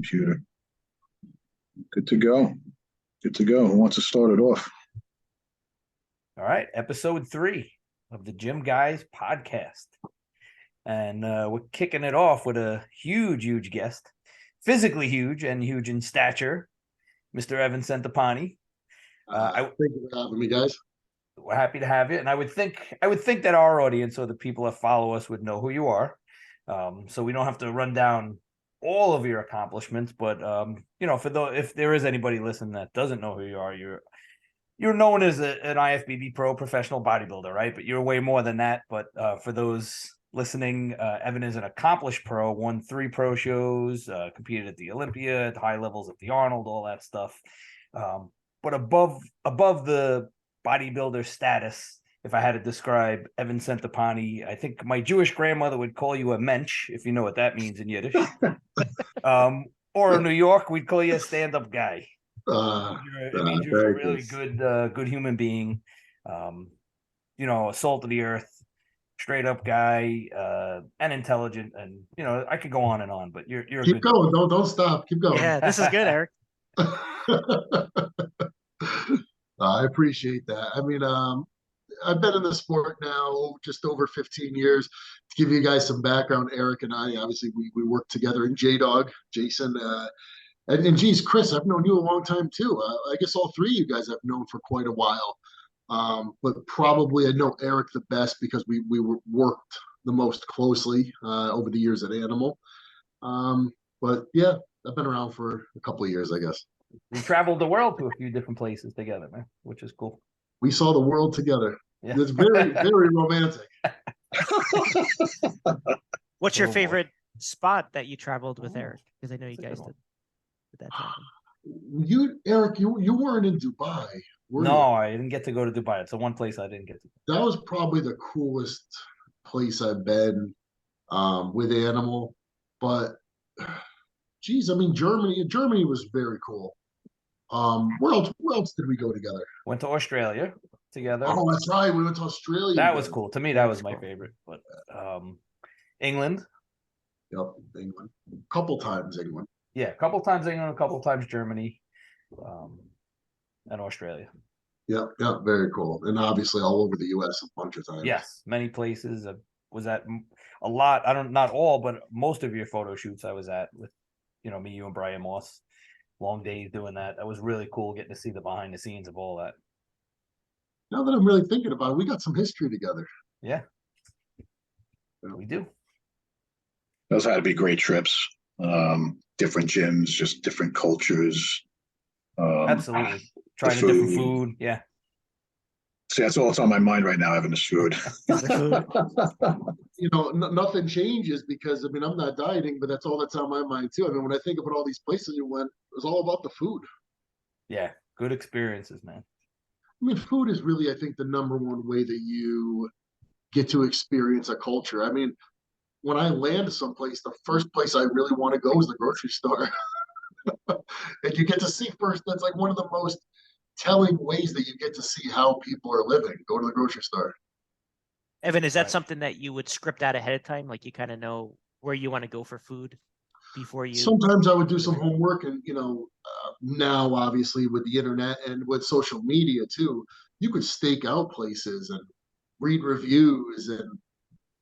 computer. Good to go. Good to go. Who wants to start it off? All right, episode 3 of the Gym Guys podcast. And we're kicking it off with a huge guest, physically huge and huge in stature, Mr. Evan Centopani. Thank you for having me, guys. We're happy to have you, and I would think that our audience or the people that follow us would know who you are, so we don't have to run down all of your accomplishments. But if there is anybody listening that doesn't know who you are, you're known as an IFBB pro professional bodybuilder, right? But you're way more than that. But for those listening, Evan is an accomplished pro, won 3 pro shows, competed at the Olympia, at high levels at the Arnold, all that stuff. But above the bodybuilder status, if I had to describe Evan Centopani, I think my Jewish grandmother would call you a mensch, if you know what that means in Yiddish. Or in New York, we'd call you a stand-up guy. It means you're a really good human being. Salt of the earth, straight up guy, and intelligent, and I could go on and on, but you're keep going. Don't stop. Keep going. Yeah, this is good, Eric. I appreciate that. I mean, I've been in the sport now just over 15 years. To give you guys some background, Eric and I, obviously, we worked together in J-Dawg, Jason, and geez, Chris, I've known you a long time too. I guess all 3 of you guys I've known for quite a while. But probably I know Eric the best because we worked the most closely over the years at Animal. But yeah, I've been around for a couple of years, I guess. We traveled the world to a few different places together, man, which is cool. We saw the world together. Yeah. It's very, very romantic. What's your favorite spot that you traveled with Eric? Because I know you guys did at that time. Eric, you weren't in Dubai, were you? No, I didn't get to go to Dubai. It's the one place I didn't get to. That was probably the coolest place I've been with Animal. But geez, I mean, Germany was very cool. Where else did we go together? Went to Australia together. Oh, that's right. We went to Australia. That was cool. To me, that was my favorite. But England. Yep, England. A couple times England. Yeah, a couple times England, a couple times Germany, and Australia. Yeah, very cool. And obviously all over the U.S. a bunch of times. Yes, many places. Was at a lot. Not all, but most of your photo shoots I was at with, me, you, and Brian Moss. Long days doing that. That was really cool getting to see the behind the scenes of all that. Now that I'm really thinking about it, we got some history together. Yeah. We do. Those had to be great trips. Different gyms, just different cultures. Absolutely. Trying a different food. Yeah. See, that's all that's on my mind right now, Evan, is food. Nothing changes because, I mean, I'm not dieting, but that's all that's on my mind too. I mean, when I think about all these places you went, it was all about the food. Yeah, good experiences, man. I mean, food is really, I think, the number one way that you get to experience a culture. I mean, when I land someplace, the first place I really want to go is the grocery store. And you get to see first, that's like one of the most telling ways that you get to see how people are living. Go to the grocery store. Evan, is that something that you would script out ahead of time? Like you kind of know where you want to go for food before you? Sometimes I would do some homework, and now obviously with the internet and with social media too, you could stake out places and read reviews, and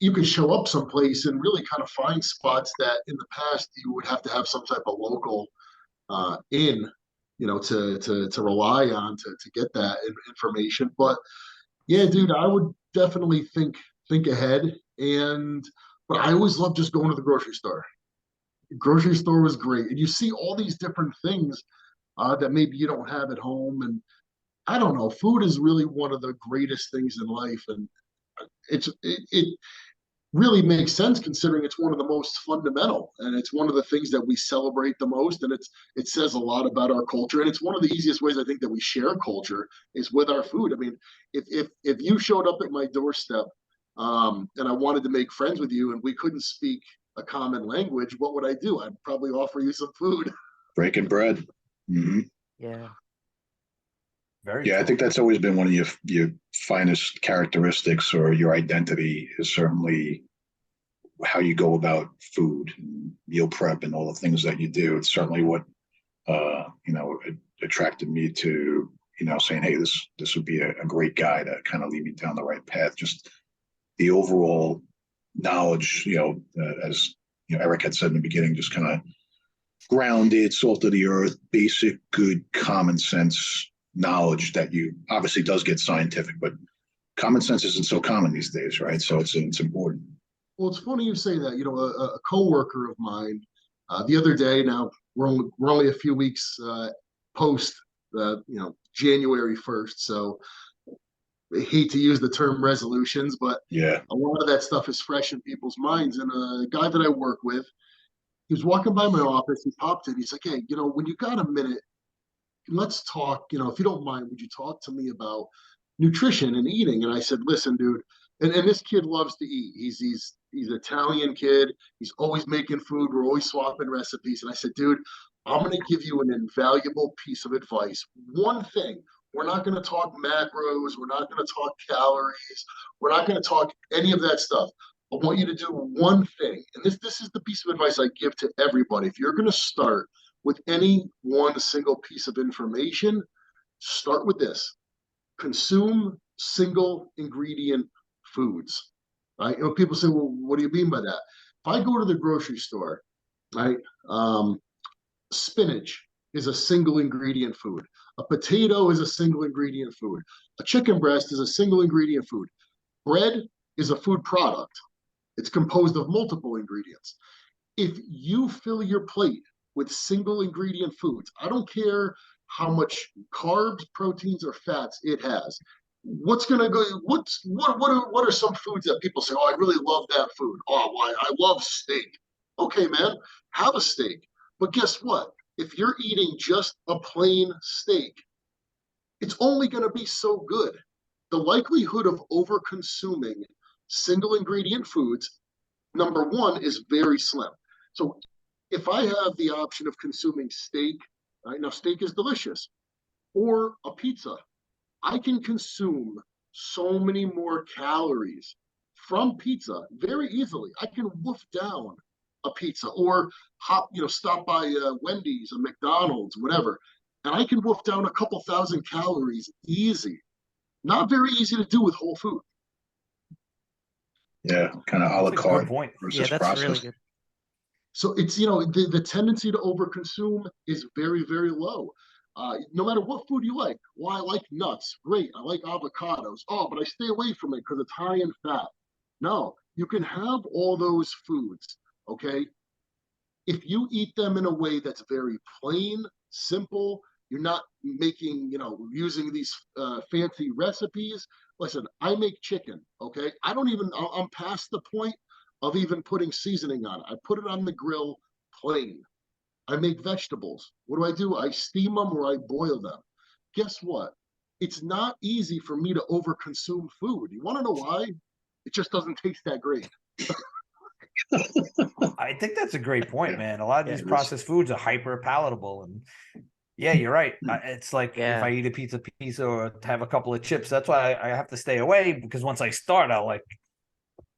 you could show up someplace and really kind of find spots that in the past you would have to have some type of local to rely on to get that information. But yeah, dude, I would definitely think ahead. But I always love just going to the grocery store. The grocery store was great, and you see all these different things that maybe you don't have at home. And I don't know, food is really one of the greatest things in life, and it really makes sense considering it's one of the most fundamental, and it's one of the things that we celebrate the most, and it says a lot about our culture, and it's one of the easiest ways I think that we share culture is with our food. I mean, if you showed up at my doorstep and I wanted to make friends with you and we couldn't speak a common language, what would I do? I'd probably offer you some food. Breaking bread. Mm-hmm. Yeah. Very cool. I think that's always been one of your finest characteristics, or your identity is certainly how you go about food, and meal prep, and all the things that you do. It's certainly what attracted me to saying, hey, this would be a great guy to kind of lead me down the right path. Just the overall knowledge, as Eric had said in the beginning, just kind of grounded, salt of the earth, basic, good, common sense knowledge that you obviously does get scientific, but common sense isn't so common these days, right? So it's important. Well, it's funny you say that. A coworker of mine the other day. Now we're only a few weeks post January 1st, so I hate to use the term resolutions, but Yeah, a lot of that stuff is fresh in people's minds. And a guy that I work with, he was walking by my office. He popped in. He's like, "Hey, when you got a minute, let's talk. If you don't mind, would you talk to me about nutrition and eating?" And I said, "Listen, dude." And this kid loves to eat. He's an Italian kid. He's always making food. We're always swapping recipes. And I said, "Dude, I'm going to give you an invaluable piece of advice. One thing. We're not going to talk macros. We're not going to talk calories. We're not going to talk any of that stuff. I want you to do one thing." And this is the piece of advice I give to everybody. If you're going to start with any one single piece of information, start with this: consume single ingredient foods. Right? People say, "Well, what do you mean by that?" If I go to the grocery store, right, spinach is a single ingredient food. A potato is a single ingredient food. A chicken breast is a single ingredient food. Bread is a food product. It's composed of multiple ingredients. If you fill your plate with single ingredient foods, I don't care how much carbs, proteins, or fats it has. What's gonna go? What are some foods that people say, "Oh, I really love that food. Oh, why? I love steak." Okay, man, have a steak. But guess what? If you're eating just a plain steak, it's only going to be so good. The likelihood of over consuming single ingredient foods, number one, is very slim. So if I have the option of consuming steak, right, now steak is delicious, or a pizza, I can consume so many more calories from pizza very easily. I can wolf down a pizza, or stop by Wendy's or McDonald's, whatever, and I can wolf down a couple thousand calories easy. Not very easy to do with whole food. yeah, kind of a la That's a carte good point. Yeah, versus that's really processed. good. So it's the tendency to overconsume is very, very low. No matter what food you like. Well, I like nuts. Great. I like avocados. Oh, but I stay away from it because it's high in fat. No, you can have all those foods, okay? If you eat them in a way that's very plain, simple, you're not making, using these fancy recipes. Listen, I make chicken, okay? I'm past the point of even putting seasoning on it. I put it on the grill plain. I make vegetables. What do? I steam them or I boil them. Guess what? It's not easy for me to overconsume food. You want to know why? It just doesn't taste that great. I think that's a great point, Yeah. man. A lot of Yeah, these it is. processed foods are hyper palatable, and yeah, you're right. It's like if Yeah. I eat a pizza or have a couple of chips, that's why I have to stay away, because once I start,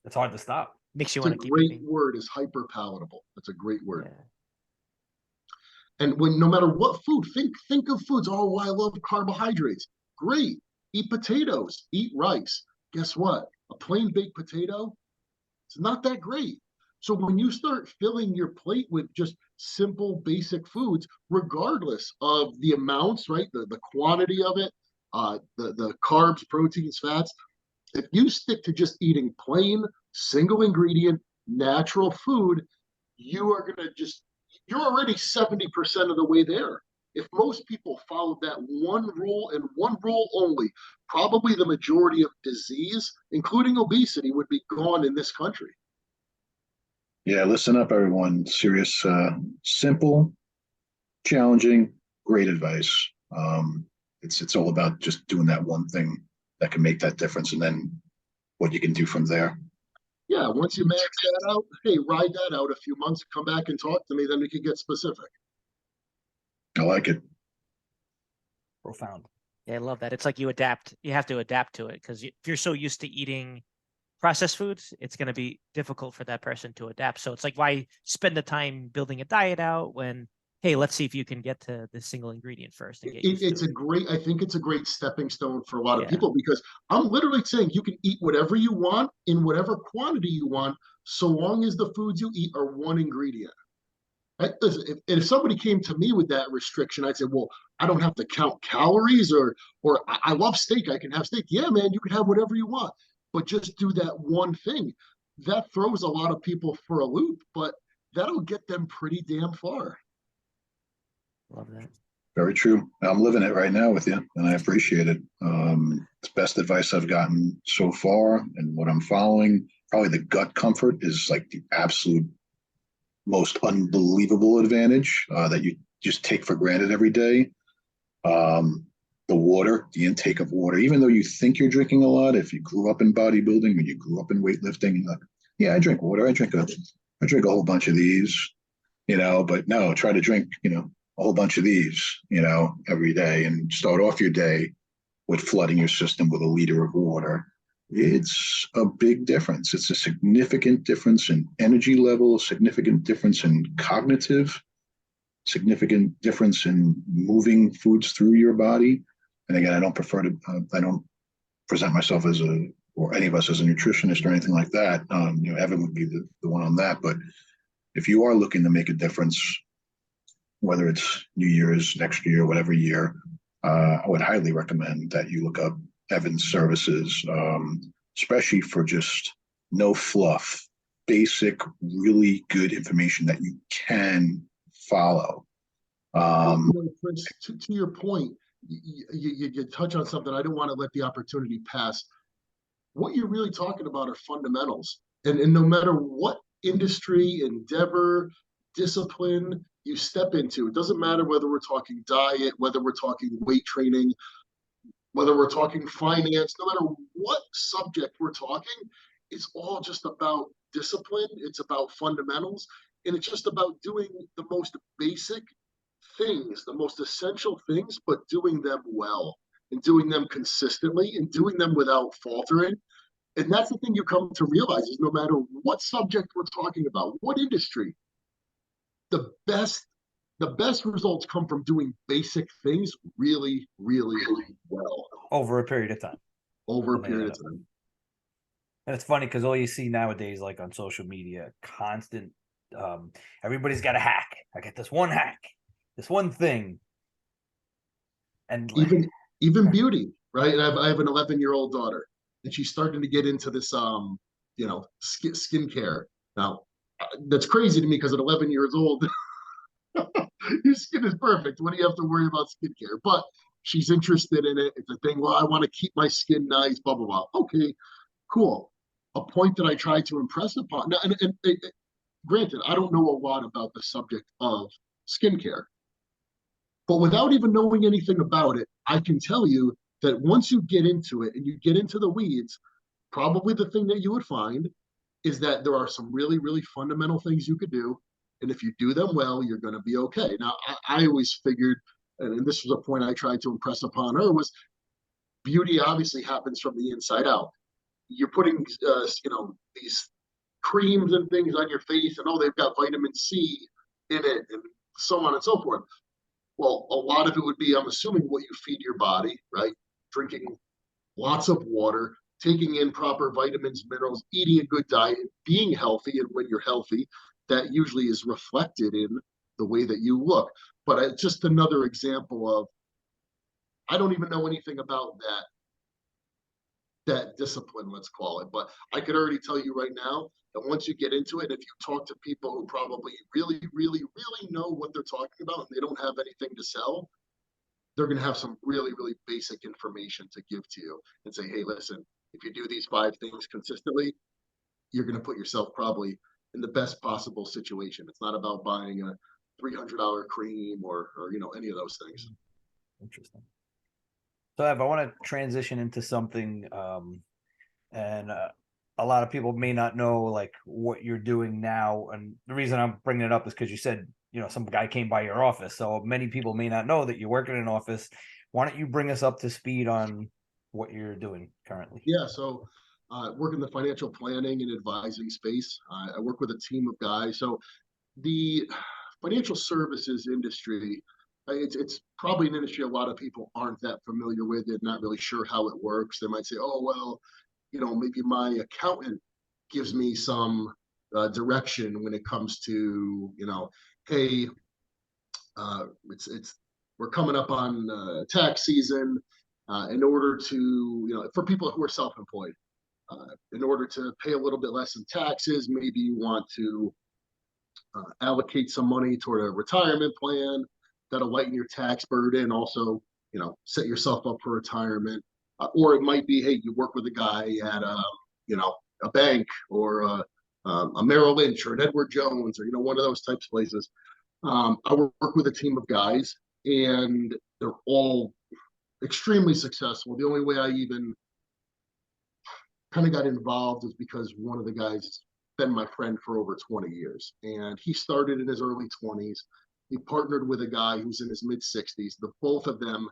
it's hard to stop. Makes you It's a want to keep great eating. word, is hyper palatable. That's a great word. Yeah. And no matter what food, think of foods. Oh, I love carbohydrates. Great. Eat potatoes, eat rice. Guess what? A plain baked potato, it's not that great. So when you start filling your plate with just simple, basic foods, regardless of the amounts, right? The quantity of it, the carbs, proteins, fats, if you stick to just eating plain, single ingredient, natural food, you are going to you're already 70% of the way there. If most people followed that one rule and one rule only, probably the majority of disease, including obesity, would be gone in this country. Yeah, listen up, everyone. Serious, simple, challenging, great advice. It's all about just doing that one thing that can make that difference, and then what you can do from there. Yeah, once you max that out, hey, ride that out a few months, come back and talk to me, then we can get specific. I like it. Profound. Yeah, I love that. It's like you have to adapt to it, because if you're so used to eating processed foods, it's going to be difficult for that person to adapt. So it's like, why spend the time building a diet out when, hey, let's see if you can get to the single ingredient first and get used It's to a it. great, I think it's a great stepping stone for a lot of Yeah. people, because I'm literally saying you can eat whatever you want in whatever quantity you want, so long as the foods you eat are one ingredient. Listen, if somebody came to me with that restriction, I'd say, well, I don't have to count calories, or I love steak, I can have steak. Yeah, man, you can have whatever you want, but just do that one thing. That throws a lot of people for a loop, but that'll get them pretty damn far. Love that. Very true. I'm living it right now with you, and I appreciate it. It's best advice I've gotten so far, and what I'm following. Probably the gut comfort is like the absolute most unbelievable advantage that you just take for granted every day. The water, the intake of water, even though you think you're drinking a lot, if you grew up in bodybuilding, when you grew up in weightlifting, like, yeah, I drink water. I drink a whole bunch of these, but no, try to drink, a whole bunch of these, every day, and start off your day with flooding your system with a liter of water. It's a big difference. It's a significant difference in energy level, significant difference in cognitive, significant difference in moving foods through your body. And again, I don't present myself as or any of us as a nutritionist or anything like that. Evan would be the one on that. But if you are looking to make a difference, whether it's New Year's, next year, whatever year, I would highly recommend that you look up Evan's services, especially for just no fluff, basic, really good information that you can follow. Chris, to your point, you touch on something. I don't want to let the opportunity pass. What you're really talking about are fundamentals. And no matter what industry, endeavor, discipline you step into, it doesn't matter whether we're talking diet, whether we're talking weight training, whether we're talking finance, no matter what subject we're talking, it's all just about discipline. It's about fundamentals. And it's just about doing the most basic things, the most essential things, but doing them well and doing them consistently and doing them without faltering. And that's the thing you come to realize is no matter what subject we're talking about, what industry, the best results come from doing basic things really, really, really well over a period of time. Over a period of time. And it's funny because all you see nowadays, like on social media, constant, everybody's got a hack. I got this one hack, this one thing. And even beauty, right? And I have an 11-year-old daughter, and she's starting to get into this, skincare. Now, that's crazy to me because at 11 years old, your skin is perfect. What do you have to worry about skincare? But she's interested in it. It's a thing. Well, I want to keep my skin nice, blah, blah, blah. Okay, cool. A point that I try to impress upon. Now, and granted, I don't know a lot about the subject of skincare. But without even knowing anything about it, I can tell you that once you get into it and you get into the weeds, probably the thing that you would find is that there are some really, really fundamental things you could do. And if you do them well, you're going to be okay. Now, I always figured, and this was a point I tried to impress upon her, was beauty obviously happens from the inside out. You're putting, these creams and things on your face, and they've got vitamin C in it, and so on and so forth. Well, a lot of it would be, I'm assuming, what you feed your body, right? Drinking lots of water, taking in proper vitamins, minerals, eating a good diet, being healthy. And when you're healthy, that usually is reflected in the way that you look. But it's just another example of, I don't even know anything about that discipline, let's call it. But I could already tell you right now that once you get into it, if you talk to people who probably really, really, really know what they're talking about and they don't have anything to sell, they're going to have some really, really basic information to give to you and say, hey, listen, if you do these 5 things consistently, you're going to put yourself probably in the best possible situation. It's not about buying a $300 cream or any of those things. Interesting. So, Ev, I want to transition into something, and a lot of people may not know like what you're doing now. And the reason I'm bringing it up is because you said, some guy came by your office. So many people may not know that you work in an office. Why don't you bring us up to speed on what you're doing currently? Yeah. So work in the financial planning and advising space. I work with a team of guys. So the financial services industry, it's probably an industry a lot of people aren't that familiar with it, not really sure how it works. They might say, oh, well, maybe my accountant gives me some direction when it comes to, hey, it's we're coming up on tax season. In order to, for people who are self-employed, in order to pay a little bit less in taxes, maybe you want to allocate some money toward a retirement plan that'll lighten your tax burden. Also, set yourself up for retirement. Or it might be, hey, you work with a guy at a bank or a Merrill Lynch or an Edward Jones or one of those types of places. I work with a team of guys, and they're all extremely successful. The only way I even kind of got involved is because one of the guys been my friend for over 20 years, and he started in his early 20s. He partnered with a guy who's in his mid 60s. The both of them,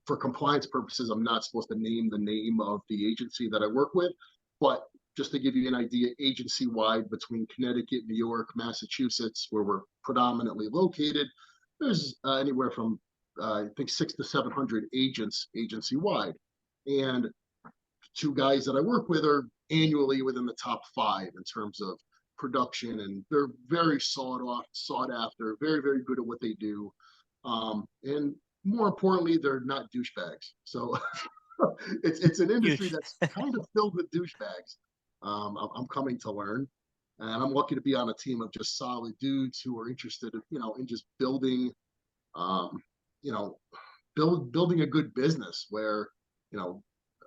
for compliance purposes, I'm not supposed to name the name of the agency that I work with, but just to give you an idea, agency-wide between Connecticut, New York, Massachusetts, where we're predominantly located, there's anywhere from I think 600 to 700 agents agency-wide, and two guys that I work with are annually within the top 5 in terms of production, and they're very sought after, very, very good at what they do. And more importantly, they're not douchebags. So it's an industry that's kind of filled with douchebags. I'm coming to learn, and I'm lucky to be on a team of just solid dudes who are interested in just building, building a good business where,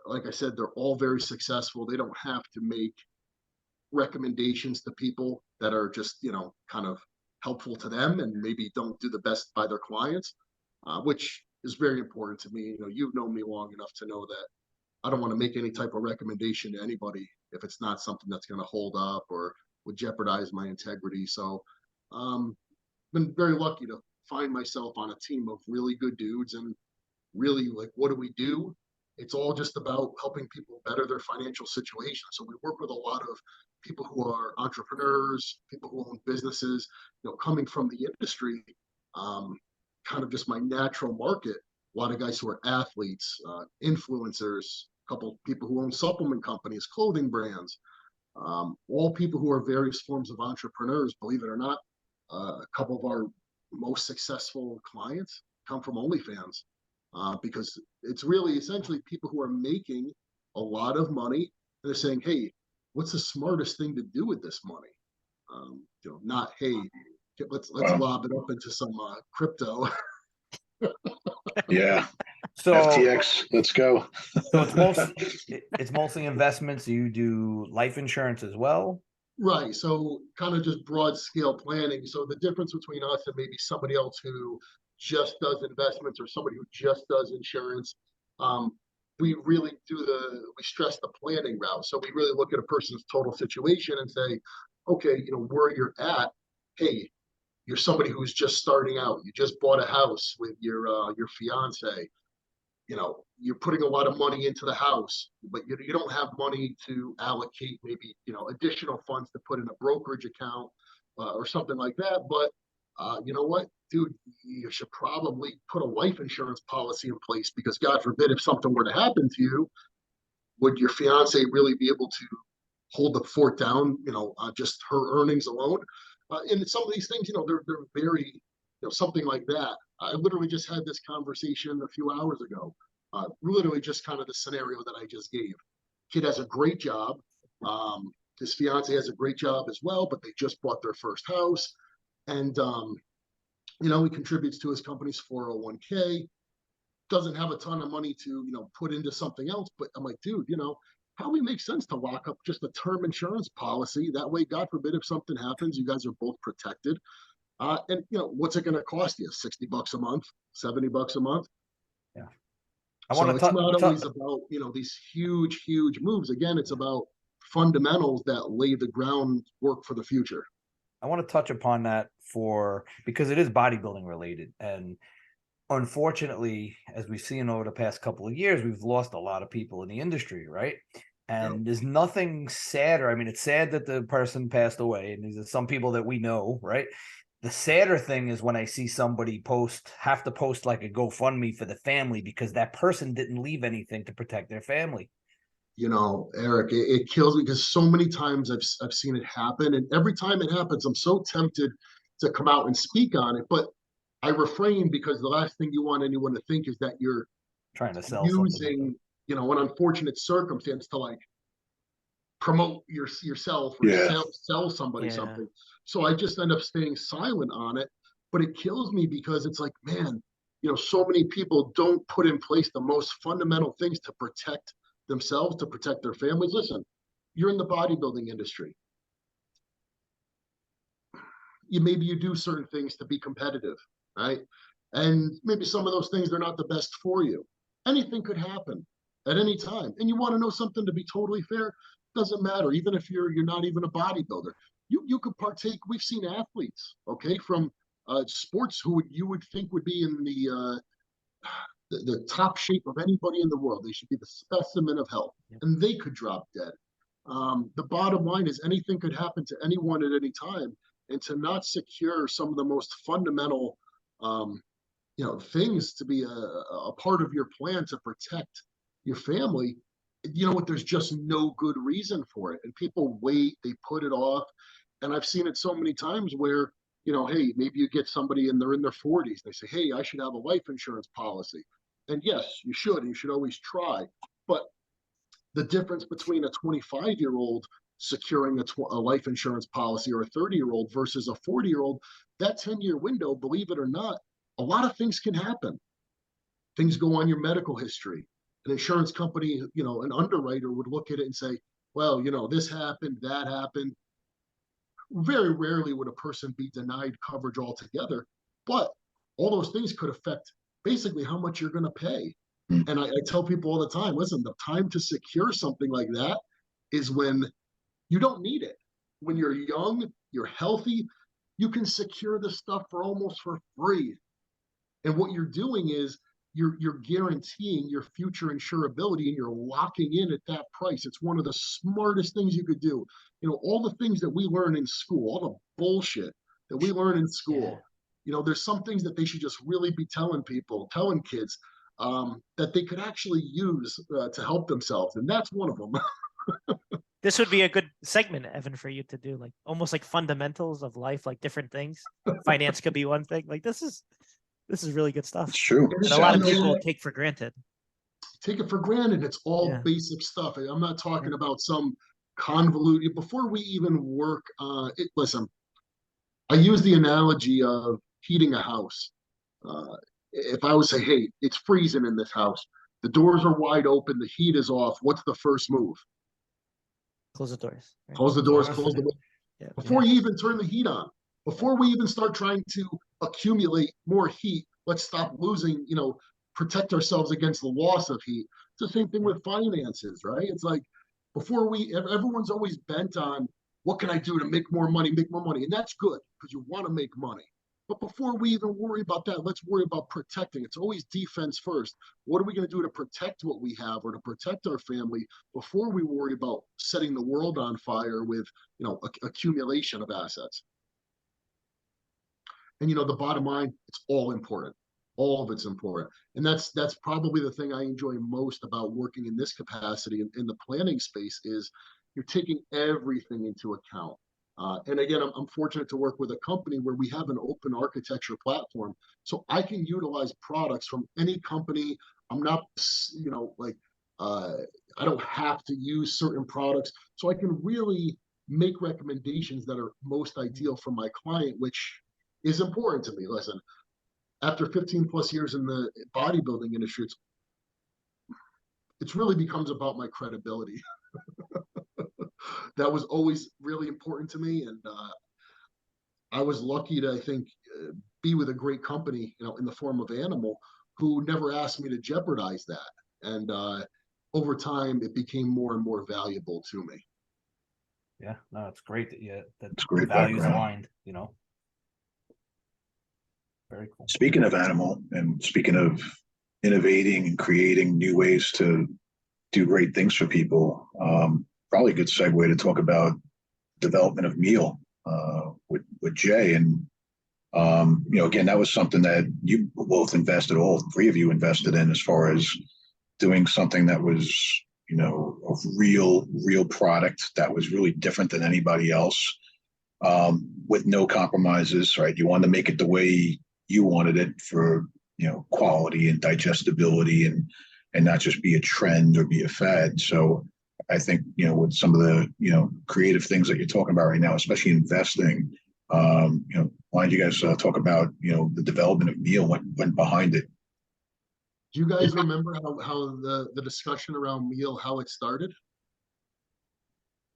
like I said, they're all very successful. They don't have to make recommendations to people that are just, kind of helpful to them and maybe don't do the best by their clients, which is very important to me. You've known me long enough to know that I don't want to make any type of recommendation to anybody if it's not something that's going to hold up or would jeopardize my integrity. So, been very lucky to find myself on a team of really good dudes, and really, like, what do we do? It's all just about helping people better their financial situation. So we work with a lot of people who are entrepreneurs, people who own businesses, coming from the industry, kind of just my natural market. A lot of guys who are athletes, influencers, a couple people who own supplement companies, clothing brands, all people who are various forms of entrepreneurs. Believe it or not, a couple of our most successful clients come from OnlyFans. Because it's really essentially people who are making a lot of money, and they're saying, hey, what's the smartest thing to do with this money? Not, hey, let's lob it up into some crypto. Yeah. So FTX, let's go. So it's mostly investments. You do life insurance as well? Right. So kind of just broad scale planning. So the difference between us and maybe somebody else who just does investments or somebody who just does insurance, we really we stress the planning route. So we really look at a person's total situation and say, okay, where you're at, hey, you're somebody who's just starting out. You just bought a house with your fiance. You're putting a lot of money into the house, but you don't have money to allocate maybe, additional funds to put in a brokerage account or something like that. But you know what, dude, you should probably put a life insurance policy in place, because God forbid, if something were to happen to you, would your fiance really be able to hold the fort down, on just her earnings alone? And some of these things, they're very, something like that. I literally just had this conversation a few hours ago. Literally just kind of the scenario that I just gave. Kid has a great job. His fiance has a great job as well, but they just bought their first house. And, he contributes to his company's 401k, doesn't have a ton of money to, put into something else. But I'm like, dude, probably makes sense to lock up just a term insurance policy. That way, God forbid, if something happens, you guys are both protected. And what's it going to cost you? $60 a month, $70 a month? Yeah. So it's not always about, these huge, huge moves. Again, it's about fundamentals that lay the groundwork for the future. I want to touch upon that because it is bodybuilding related. And unfortunately, as we've seen over the past couple of years, we've lost a lot of people in the industry, right? And there's nothing sadder. I mean, it's sad that the person passed away, and there's some people that we know, right? The sadder thing is when I see somebody have to post like a GoFundMe for the family because that person didn't leave anything to protect their family. You know, Eric, it kills me because so many times I've seen it happen, and every time it happens, I'm so tempted to come out and speak on it, but I refrain because the last thing you want anyone to think is that you're Trying to sell something. using, you know, an unfortunate circumstance to like promote yourself or Yeah. sell somebody Yeah. something. So I just end up staying silent on it. But it kills me because it's like, man, you know, so many people don't put in place the most fundamental things to protect themselves, to protect their families. Listen, you're in the bodybuilding industry. Maybe you do certain things to be competitive, right? And maybe some of those things, they're not the best for you. Anything could happen at any time. And you want to know something, to be totally fair, doesn't matter. Even if you're not even a bodybuilder, you could partake. We've seen athletes, okay, from sports who you would think would be in the top shape of anybody in the world. They should be the specimen of health, and they could drop dead. The bottom line is anything could happen to anyone at any time, and to not secure some of the most fundamental, you know, things to be a part of your plan to protect your family, you know what, there's just no good reason for it. And people wait, they put it off. And I've seen it so many times where, you know, hey, maybe you get somebody and they're in their 40s. They say, hey, I should have a life insurance policy. And yes, you should, and you should always try. But the difference between a 25-year-old securing a life insurance policy or a 30-year-old versus a 40-year-old, that 10-year window, believe it or not, a lot of things can happen. Things go on your medical history. An insurance company, you know, an underwriter would look at it and say, well, you know, this happened, that happened. Very rarely would a person be denied coverage altogether, but all those things could affect basically how much you're going to pay. And I tell people all the time, listen, the time to secure something like that is when you don't need it. When you're young, you're healthy, you can secure the stuff for free. And what you're doing is you're guaranteeing your future insurability, and you're locking in at that price. It's one of the smartest things you could do. You know, all the things that we learn in school, all the bullshit that we learn in school, you know, there's some things that they should just really be telling kids, that they could actually use to help themselves. And that's one of them. This would be a good segment, Evan, for you to do, like almost like fundamentals of life, like different things. Finance could be one thing. Like this is really good stuff. It's true. That a lot of people take for granted. Take it for granted. It's all basic stuff. I'm not talking about some convoluted. Before we even work, listen, I use the analogy of heating a house. If I would say, hey, it's freezing in this house, the doors are wide open, the heat is off, what's the first move? Close the doors. Right? Close the doors, close the windows. Yeah. Before you even turn the heat on, before we even start trying to accumulate more heat, let's stop losing, you know, protect ourselves against the loss of heat. It's the same thing with finances, right? It's like everyone's always bent on what can I do to make more money. And that's good because you want to make money. But before we even worry about that, let's worry about protecting. It's always defense first. What are we going to do to protect what we have or to protect our family before we worry about setting the world on fire with, you know, accumulation of assets? And, you know, the bottom line, it's all important. All of it's important. And that's probably the thing I enjoy most about working in this capacity in the planning space is you're taking everything into account. And again, I'm fortunate to work with a company where we have an open architecture platform. So I can utilize products from any company. I'm not, you know, like, I don't have to use certain products. So I can really make recommendations that are most ideal for my client, which is important to me. Listen, after 15 plus years in the bodybuilding industry, it's really becomes about my credibility. That was always really important to me. And I was lucky to, I think, be with a great company, you know, in the form of Animal, who never asked me to jeopardize that. And over time, it became more and more valuable to me. Yeah, no, it's great that It's great the values background. aligned, you know. Very cool. Speaking of Animal and speaking of innovating and creating new ways to do great things for people. Probably a good segue to talk about development of meal with Jay. And again, that was something that you both invested, all three of you invested in, as far as doing something that was, a real product that was really different than anybody else, with no compromises, right? You wanted to make it the way you wanted it for, quality and digestibility, and not just be a trend or be a fad. So I think, with some of the, creative things that you're talking about right now, especially investing, why don't you guys talk about, the development of meal, what went behind it? Do you guys remember how the discussion around meal, how it started?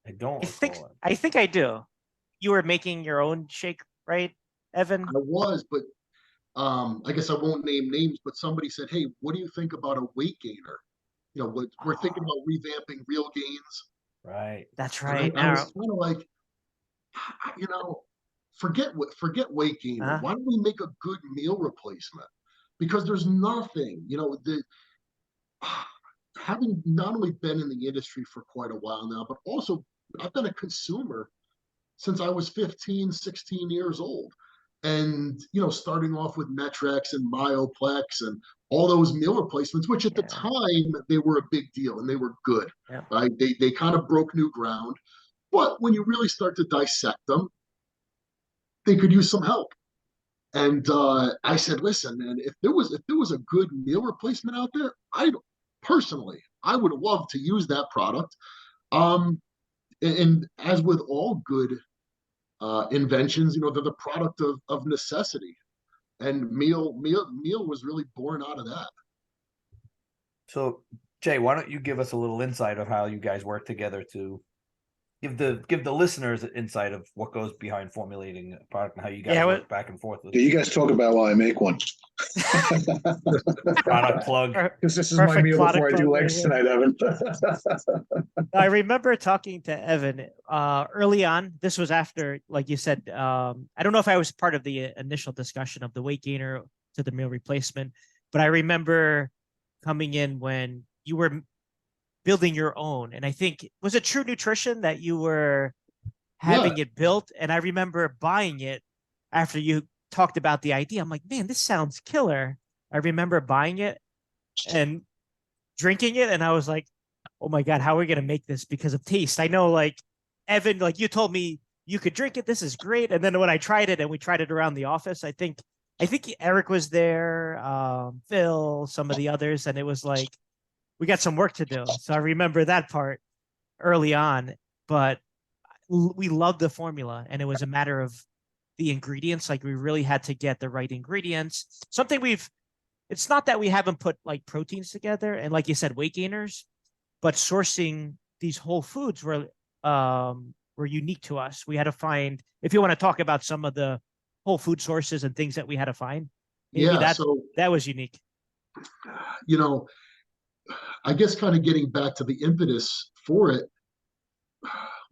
I don't I think recall it. I think I do. You were making your own shake, right, Evan? I was, but I guess I won't name names, but somebody said, "Hey, what do you think about a weight gainer?" We're thinking about revamping Real Gains. Right. That's And right. I was Now, kind of like, forget weight gainer. uh, Why don't we make a good meal replacement? Because there's nothing, having not only been in the industry for quite a while now, but also I've been a consumer since I was 15, 16 years old. And, starting off with Metrex and Myoplex and all those meal replacements, which at the yeah, time they were a big deal and they were good, yeah. right? They kind of broke new ground. But when you really start to dissect them, they could use some help. And I said, listen, man, if there was a good meal replacement out there, I would love to use that product. And as with all good inventions, they're the product of necessity. And meal was really born out of that. So, Jay, why don't you give us a little insight of how you guys work together to give the listeners an insight of what goes behind formulating a product and how you guys Yeah, work back and forth with Yeah, you guys talk about while I make one. product plug. Because this is my Perfect meal product before I do plug right legs here. tonight, Evan. I remember talking to Evan early on. This was after, like you said, I don't know if I was part of the initial discussion of the weight gainer to the meal replacement, but I remember coming in when you were building your own. And I think, was it True Nutrition that you were Yeah, having it built? And I remember buying it after you talked about the idea. I'm like, man, this sounds killer. I remember buying it and drinking it, and I was like, oh my God, how are we gonna make this because of taste? I know, like, Evan, like you told me you could drink it. This is great. And then when I tried it and we tried it around the office, I think Eric was there, Phil, some of the others, and it was like we got some work to do. So I remember that part early on, but we loved the formula, and it was a matter of the ingredients. Like we really had to get the right ingredients. Something it's not that we haven't put like proteins together and, like you said, weight gainers, but sourcing these whole foods were unique to us. We had to find, if you want to talk about some of the whole food sources and things that we had to find, maybe yeah. So, that was unique. I guess kind of getting back to the impetus for it.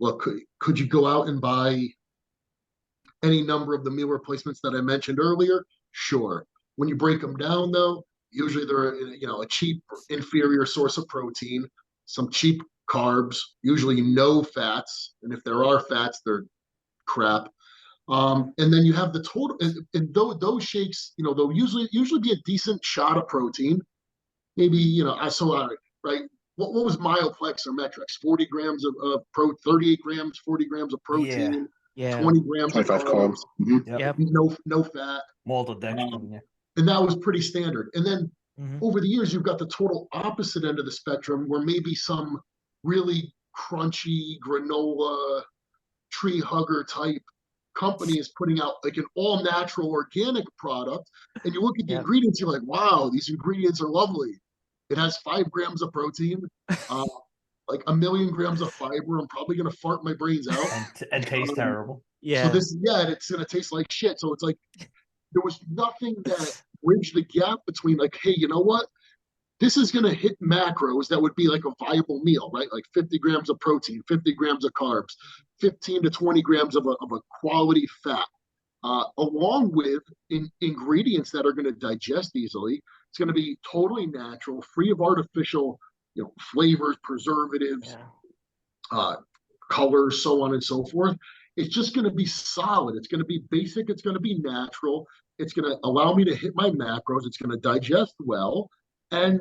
Well, could you go out and buy any number of the meal replacements that I mentioned earlier? Sure. When you break them down, though, usually they're a cheap, inferior source of protein, some cheap carbs, usually no fats, and if there are fats, they're crap. And then you have the total, and those shakes, they'll usually be a decent shot of protein. Maybe right. What was Myoplex or Metrex? 40 grams of 38 grams, 40 grams of protein, Yeah. 20 grams of 25 carbs. carbs. Yep. No fat. Maltodextrin. Yeah. And that was pretty standard. And then Mhm. over the years, you've got the total opposite end of the spectrum where maybe some really crunchy granola tree hugger type company is putting out like an all natural organic product. And you look at the Yep. ingredients, you're like, wow, these ingredients are lovely. It has 5 grams of protein, like 1,000,000 grams of fiber. I'm probably going to fart my brains out. And taste terrible. So Yeah. it's going to taste like shit. So it's like, there was nothing that bridged the gap between like, hey, you know what? This is going to hit macros that would be like a viable meal, right? Like 50 grams of protein, 50 grams of carbs, 15 to 20 grams of a quality fat, along with ingredients that are going to digest easily. It's going to be totally natural, free of artificial flavors, preservatives, colors, so on and so forth. It's just going to be solid. It's going to be basic. It's going to be natural. It's going to allow me to hit my macros. It's going to digest well, and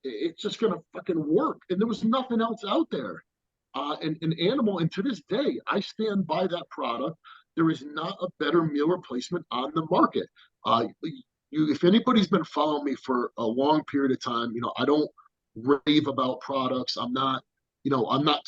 it's just going to fucking work. And there was nothing else out there. An animal, and to this day, I stand by that product. There is not a better meal replacement on the market. If anybody's been following me for a long period of time, I don't rave about products. I'm not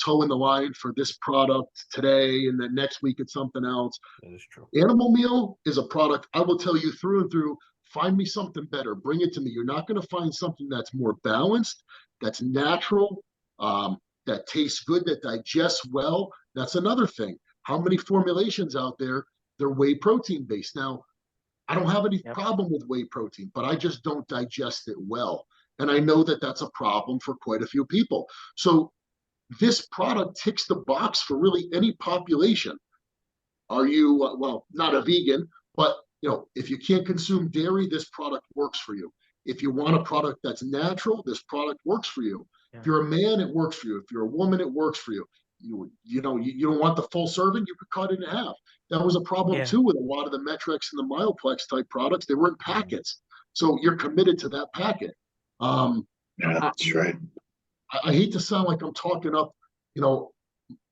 towing the line for this product today and then next week it's something else. That is true. Animal meal is a product I will tell you through and through. Find me something better. Bring it to me. You're not going to find something that's more balanced, that's natural, that tastes good, that digests well. That's another thing. How many formulations out there? They're whey protein based. Now, I don't have any problem with whey protein, but I just don't digest it well. And I know that that's a problem for quite a few people. So this product ticks the box for really any population. Are you, well, not a vegan, but if you can't consume dairy, this product works for you. If you want a product that's natural, this product works for you. If you're a man, it works for you. If you're a woman, it works for you. You don't want the full serving, you could cut it in half. That was a problem too with a lot of the Metrex and the Myoplex type products. They were in packets. So you're committed to that packet. That's right. I hate to sound like I'm talking up,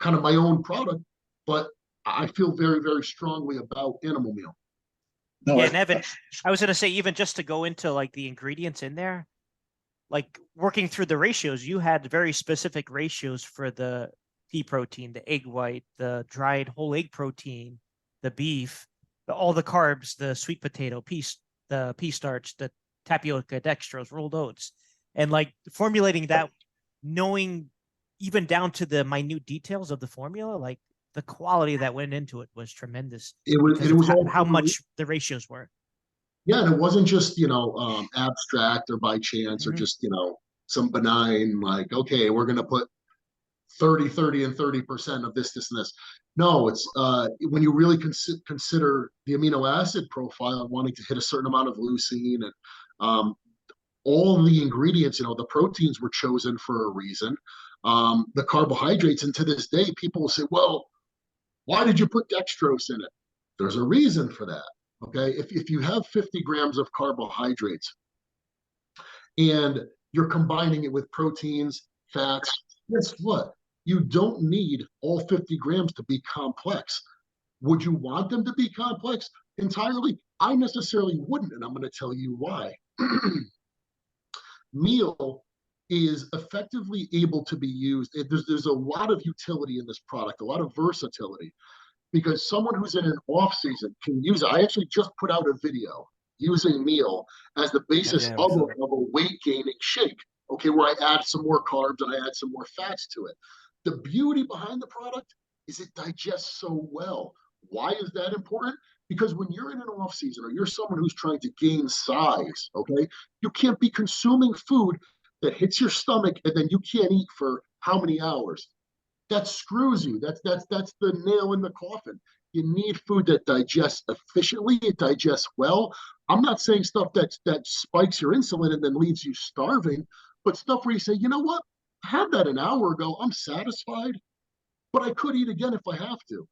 kind of my own product, but I feel very, very strongly about animal meal. No, and Evan, I was going to say, even just to go into like the ingredients in there, like working through the ratios, you had very specific ratios for the pea protein, the egg white, the dried whole egg protein, the beef, all the carbs, the sweet potato, the pea starch, the tapioca, dextrose, rolled oats, and like formulating that, knowing even down to the minute details of the formula, like the quality that went into it was tremendous. It was how much the ratios were. Yeah, and it wasn't just abstract or by chance or just some benign like, okay, we're gonna put 30 and 30% of this and this. No, it's when you really consider the amino acid profile, wanting to hit a certain amount of leucine and all the ingredients, the proteins were chosen for a reason. The carbohydrates, and to this day, people will say, well, why did you put dextrose in it? There's a reason for that. Okay, if you have 50 grams of carbohydrates and you're combining it with proteins, fats, guess what? You don't need all 50 grams to be complex. Would you want them to be complex entirely? I necessarily wouldn't, and I'm going to tell you why. Meal is effectively able to be used. There's a lot of utility in this product, a lot of versatility, because someone who's in an off season can use it. I actually just put out a video using meal as the basis of a weight gaining shake, okay, where I add some more carbs and I add some more fats to it. The beauty behind the product is it digests so well. Why is that important? Because when you're in an off season or you're someone who's trying to gain size, okay, you can't be consuming food that hits your stomach and then you can't eat for how many hours. That screws you. That's the nail in the coffin. You need food that digests efficiently, it digests well. I'm not saying stuff that spikes your insulin and then leaves you starving, but stuff where you say, you know what? I had that an hour ago. I'm satisfied, but I could eat again if I have to.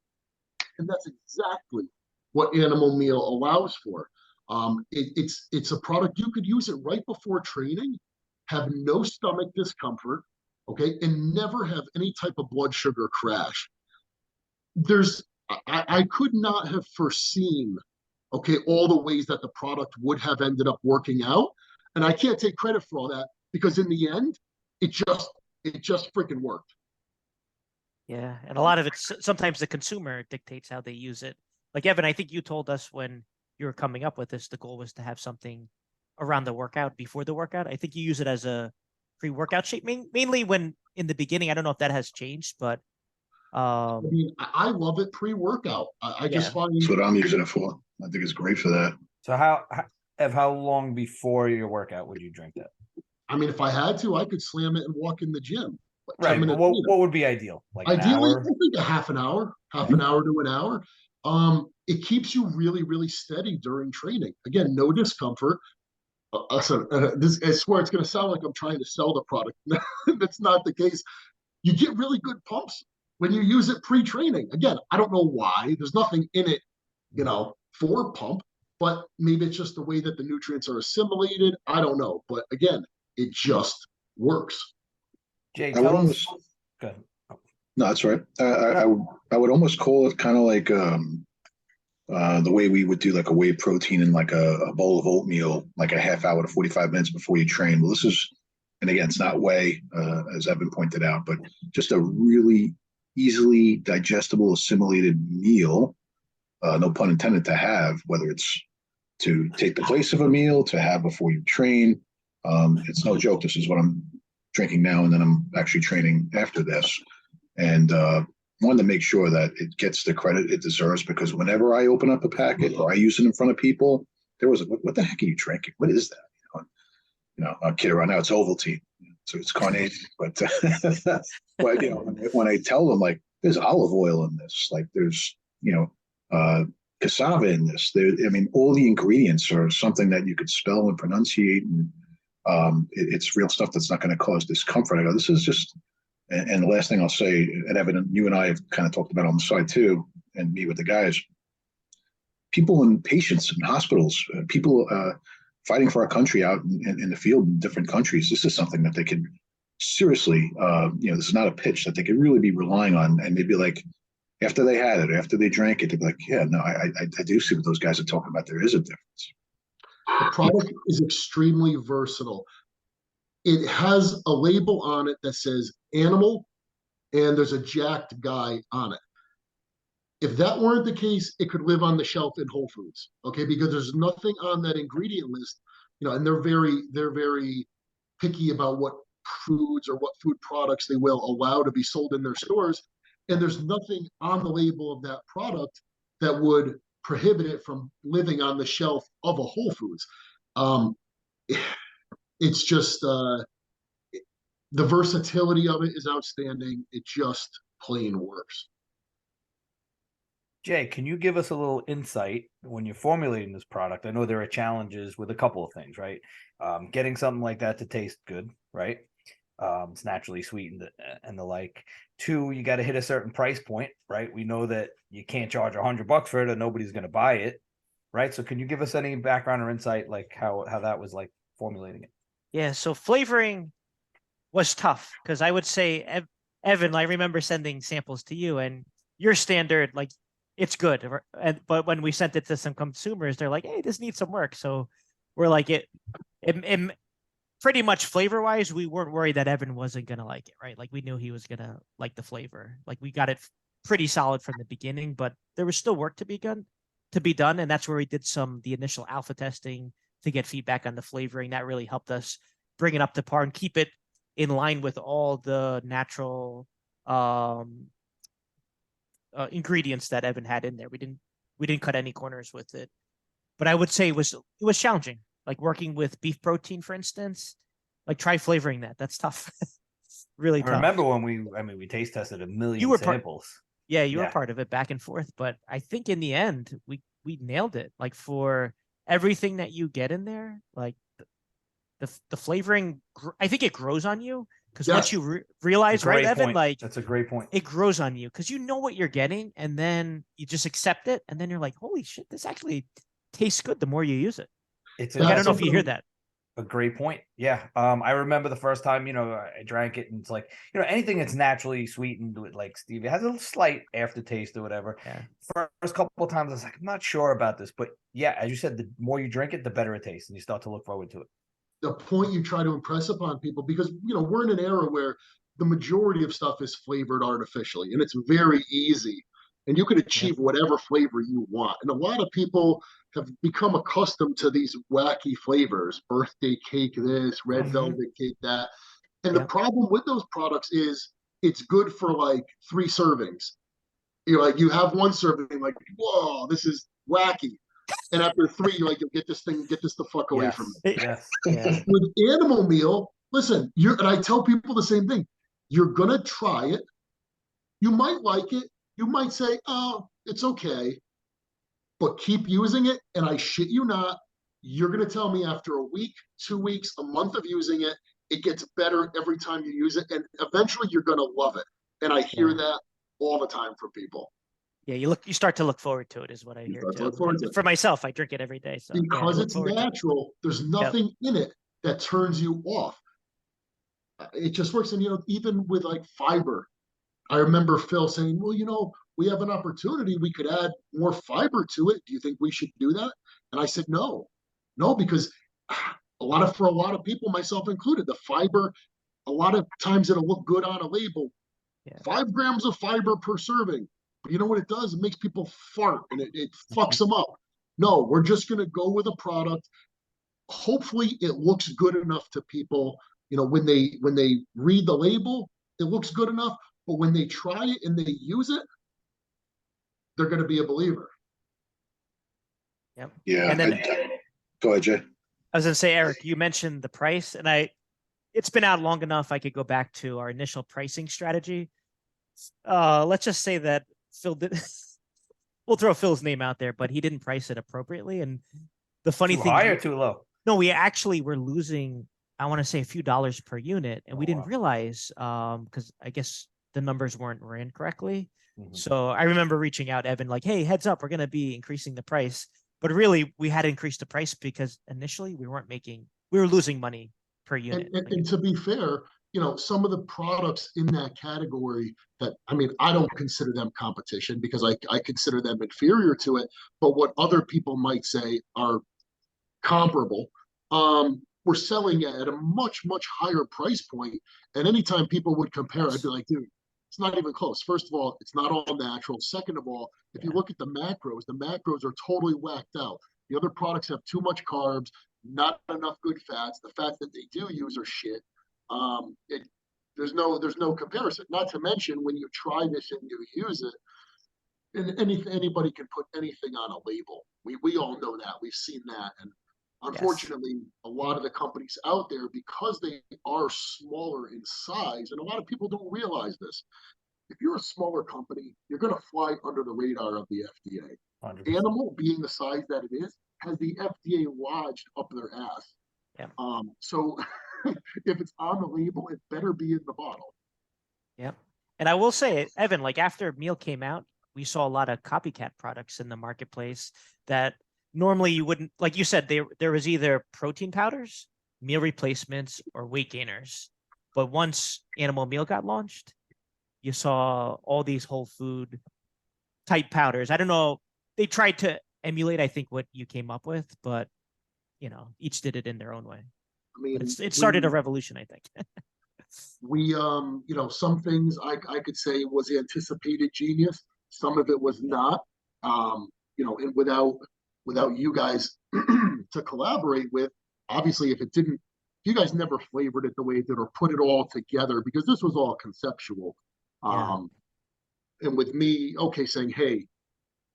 And that's exactly what animal meal allows for. It's a product you could use it right before training, have no stomach discomfort, okay, and never have any type of blood sugar crash. I could not have foreseen, okay, all the ways that the product would have ended up working out, and I can't take credit for all that because in the end, it just freaking worked. Yeah, and a lot of it, sometimes the consumer dictates how they use it. Like Evan, I think you told us when you were coming up with this, the goal was to have something around the workout, before the workout. I think you use it as a pre-workout shape, mainly when in the beginning. I don't know if that has changed, but I mean, I love it pre-workout. I just find that's what I'm using it for. I think it's great for that. So how long before your workout would you drink that? I mean, if I had to, I could slam it and walk in the gym. Right. What would be ideal? Like ideally, an hour? I think a half an hour to an hour. It keeps you really, really steady during training. Again, no discomfort. Listen, I swear it's going to sound like I'm trying to sell the product. That's not the case. You get really good pumps when you use it pre-training. Again, I don't know why. There's nothing in it, for pump, but maybe it's just the way that the nutrients are assimilated. I don't know. But again, it just works. Jay, I would tell us. almost, Go ahead. no, that's right. I would almost call it kind of like the way we would do like a whey protein in like a bowl of oatmeal, like a half hour to 45 minutes before you train. Well, this is, and again, it's not whey, as Evan pointed out, but just a really easily digestible, assimilated meal, no pun intended, to have, whether it's to take the place of a meal, to have before you train. It's no joke. This is what I'm drinking now, and then I'm actually training after this. And wanted to make sure that it gets the credit it deserves, because whenever I open up a packet or I use it in front of people, there was what the heck are you drinking? What is that? I kid around now. It's Ovaltine, so it's carnation. But but when I tell them, like, there's olive oil in this, like there's cassava in this. All the ingredients are something that you could spell and pronunciate, and it's real stuff that's not going to cause discomfort. I go, this is just. And the last thing I'll say, and Evan, you and I have kind of talked about on the side too, and me with the guys, people and patients in hospitals, people fighting for our country out in the field in different countries. This is something that they could seriously, this is not a pitch that they could really be relying on. And they'd be like, after they had it, after they drank it, they'd be like, yeah, no, I do see what those guys are talking about. There is a difference. The product is extremely versatile. It has a label on it that says animal, and there's a jacked guy on it. If that weren't the case, it could live on the shelf in Whole Foods, okay? Because there's nothing on that ingredient list, and they're very picky about what foods or what food products they will allow to be sold in their stores. And there's nothing on the label of that product that would prohibit it from living on the shelf of a Whole Foods. It's just the versatility of it is outstanding. It just plain works. Jay, can you give us a little insight when you're formulating this product? I know there are challenges with a couple of things, right? Getting something like that to taste good, right? It's naturally sweetened and the like. 2, you got to hit a certain price point, right? We know that you can't charge $100 for it, or nobody's going to buy it, right? So can you give us any background or insight, like how that was like formulating it? Yeah, so flavoring was tough, because I would say, Evan, I remember sending samples to you, and your standard, like, it's good. But when we sent it to some consumers, they're like, hey, this needs some work. So we're like, it pretty much flavor-wise, we weren't worried that Evan wasn't going to like it, right? Like, we knew he was going to like the flavor. Like, we got it pretty solid from the beginning, but there was still work to be done. And that's where we did the initial alpha testing to get feedback on the flavoring. That really helped us bring it up to par and keep it in line with all the natural ingredients that Evan had in there. We didn't cut any corners with it, but I would say it was challenging. Like working with beef protein, for instance, like try flavoring that. That's tough. Really tough. I remember when we taste tested a million samples. You were part of it, back and forth, but I think in the end we nailed it. Like, for everything that you get in there, like the flavoring, I think it grows on you, because once you realize, right, Evan, like, that's a great point. It grows on you because you know what you're getting, and then you just accept it, and then you're like, holy shit, this actually tastes good the more you use it. I don't know if you hear that. A great point. Yeah. I remember the first time, I drank it, and it's like, anything that's naturally sweetened with like stevia has a slight aftertaste or whatever. Yeah. First couple of times I was like, I'm not sure about this, but yeah, as you said, the more you drink it, the better it tastes, and you start to look forward to it. The point you try to impress upon people, because we're in an era where the majority of stuff is flavored artificially, and it's very easy, and you can achieve whatever flavor you want. And a lot of people have become accustomed to these wacky flavors, birthday cake this, red velvet cake that. And the problem with those products is it's good for like 3 servings. Like, you have 1 serving, like, whoa, this is wacky. And after 3, you're like, get this the fuck away from me. Yes. With animal meal, listen, and I tell people the same thing. You're gonna try it. You might like it. You might say, oh, it's okay. But keep using it, and I shit you not, you're going to tell me after a week, 2 weeks, a month of using it, it gets better every time you use it, and eventually you're going to love it. And I hear that all the time from people. Yeah, you start to look forward to it, is what I hear too. For myself, I drink it every day. So because it's natural, there's nothing in it that turns you off. It just works. And even with like fiber, I remember Phil saying, well, we have an opportunity. We could add more fiber to it. Do you think we should do that? And I said, no, because for a lot of people, myself included, the fiber, a lot of times it'll look good on a label. 5 grams of fiber per serving. But you know what it does? It makes people fart and it fucks them up. No, we're just going to go with a product. Hopefully it looks good enough to people. When they read the label, it looks good enough. But when they try it and they use it, they're going to be a believer. Yep. Yeah. And then, go ahead, Jay. I was going to say, Eric, you mentioned the price, and it's been out long enough. I could go back to our initial pricing strategy. Let's just say that Phil did. We'll throw Phil's name out there, but he didn't price it appropriately. And the funny thing, high or too low? No, we actually were losing, I want to say, a few dollars per unit, and we didn't realize because I guess the numbers weren't ran correctly. So I remember reaching out, Evan, like, hey, heads up, we're going to be increasing the price. But really, we had to increase the price because initially we were losing money per unit. And to be fair, some of the products in that category that, I don't consider them competition because I consider them inferior to it. But what other people might say are comparable, we're selling at a much, much higher price point. And anytime people would compare, I'd be like, dude, it's not even close. First of all, it's not all natural. Second of all, if you look at the macros are totally whacked out. The other products have too much carbs, not enough good fats. The fats that they do use are shit. There's no comparison. Not to mention when you try this and you use it, and anybody can put anything on a label. We all know that. We've seen that. And unfortunately, a lot of the companies out there, because they are smaller in size, and a lot of people don't realize this, if you're a smaller company, you're going to fly under the radar of the FDA. 100%. Animal, being the size that it is, has the FDA lodged up their ass. Yeah. So if it's on the label, it better be in the bottle. Yep. And I will say, Evan, like after meal came out, we saw a lot of copycat products in the marketplace that normally you wouldn't, like you said, there was either protein powders, meal replacements, or weight gainers. But once Animal Meal got launched, you saw all these whole food type powders. I don't know. They tried to emulate, I think, what you came up with, but each did it in their own way. But it started a revolution, I think. We, some things I could say was anticipated genius. Some of it was not. And without you guys to collaborate with, obviously, if you guys never flavored it the way it did or put it all together, because this was all conceptual. And with me, saying, hey,